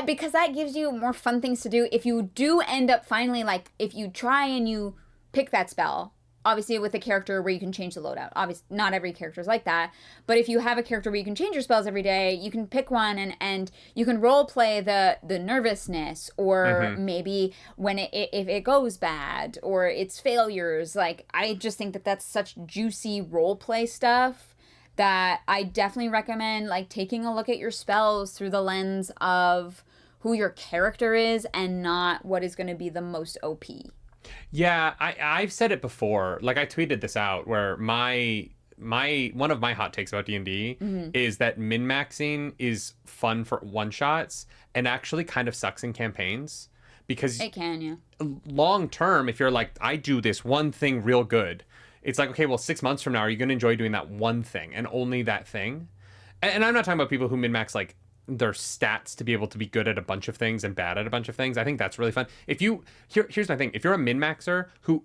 because that gives you more fun things to do. If you do end up finally, like, if you try and you pick that spell, obviously with a character where you can change the loadout. Obviously, not every character is like that. But if you have a character where you can change your spells every day, you can pick one and you can role play the nervousness, or maybe when if it goes bad, or it's failures. Like, I just think that that's such juicy role play stuff that I definitely recommend, like, taking a look at your spells through the lens of who your character is and not what is going to be the most OP. Yeah, I've said it before. Like, I tweeted this out where my one of my hot takes about D&D is that min-maxing is fun for one-shots and actually kind of sucks in campaigns. Because it can, yeah. Long term, if you're like, I do this one thing real good, it's like, okay, well, 6 months from now, are you going to enjoy doing that one thing and only that thing? And I'm not talking about people who min-max, like, their stats to be able to be good at a bunch of things and bad at a bunch of things. I think that's really fun. Here's my thing. If you're a min-maxer who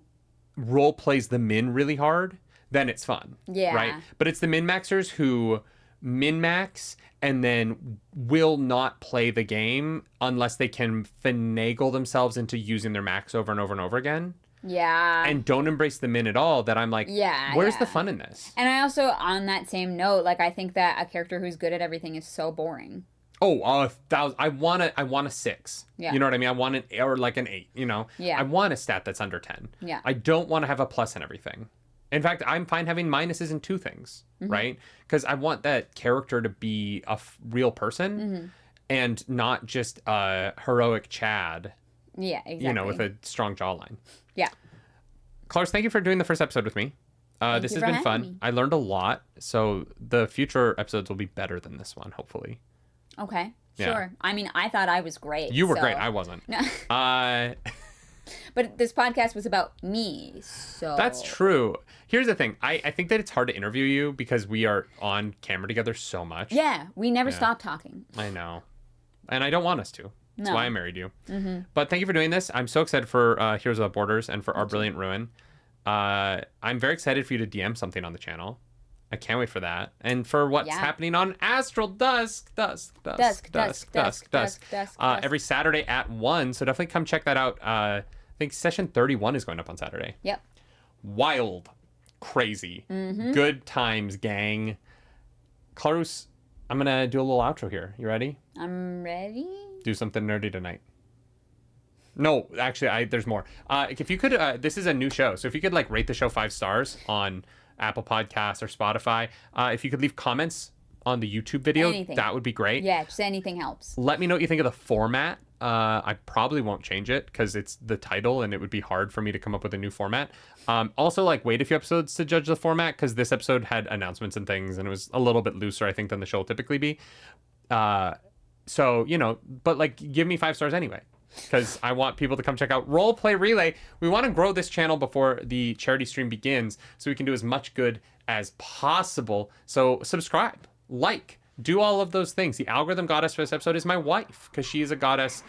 role plays the min really hard, then it's fun. Yeah. Right? But it's the min-maxers who min-max and then will not play the game unless they can finagle themselves into using their max over and over and over again. Yeah. And don't embrace the min at all, that I'm like, where's the fun in this? And I also, on that same note, like, I think that a character who's good at everything is so boring. Oh, I want a 6. Yeah. You know what I mean? I want an, or like an 8, you know? Yeah. I want a stat that's under 10. Yeah. I don't want to have a plus in everything. In fact, I'm fine having minuses in 2 things, right? Because I want that character to be a real person and not just a heroic Chad. Yeah, exactly. You know, with a strong jawline. Yeah. Clarus, thank you for doing the first episode with me. This has been fun. I learned a lot, so the future episodes will be better than this one, hopefully. Okay, Yeah. sure. I mean, I thought I was great. You were great. I wasn't. No. But this podcast was about me, so... That's true. Here's the thing. I think that it's hard to interview you because we are on camera together so much. Yeah, we never stop talking. I know. And I don't want us to. That's No. why I married you. But thank you for doing this. I'm so excited for Heroes Without Borders and for Our Brilliant Ruin. I'm very excited for you to DM something on the channel. I can't wait for that. And for what's happening on Astral Dusk. Every Saturday at 1. So definitely come check that out. I think session 31 is going up on Saturday. Yep. Wild. Crazy. Good times, gang. Clarus, I'm going to do a little outro here. You ready? I'm ready. Do something nerdy tonight. No, actually, there's more. If you could, this is a new show. So if you could like rate the show 5 stars on Apple Podcasts or Spotify, if you could leave comments on the YouTube video, that would be great. Yeah, just anything helps. Let me know what you think of the format. I probably won't change it because it's the title and it would be hard for me to come up with a new format. Also, like, wait a few episodes to judge the format because this episode had announcements and things and it was a little bit looser, I think, than the show will typically be. So, you know, but like, give me 5 stars anyway, because I want people to come check out Roleplay Relay. We want to grow this channel before the charity stream begins so we can do as much good as possible. So subscribe, like, do all of those things. The algorithm goddess for this episode is my wife, because she is a goddess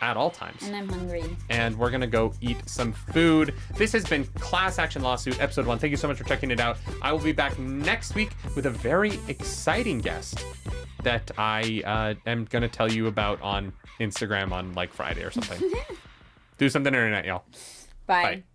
at all times. And I'm hungry. And we're going to go eat some food. This has been Class Action Lawsuit, episode 1. Thank you so much for checking it out. I will be back next week with a very exciting guest that I am going to tell you about on Instagram on like Friday or something. Do something internet, y'all. Bye. Bye.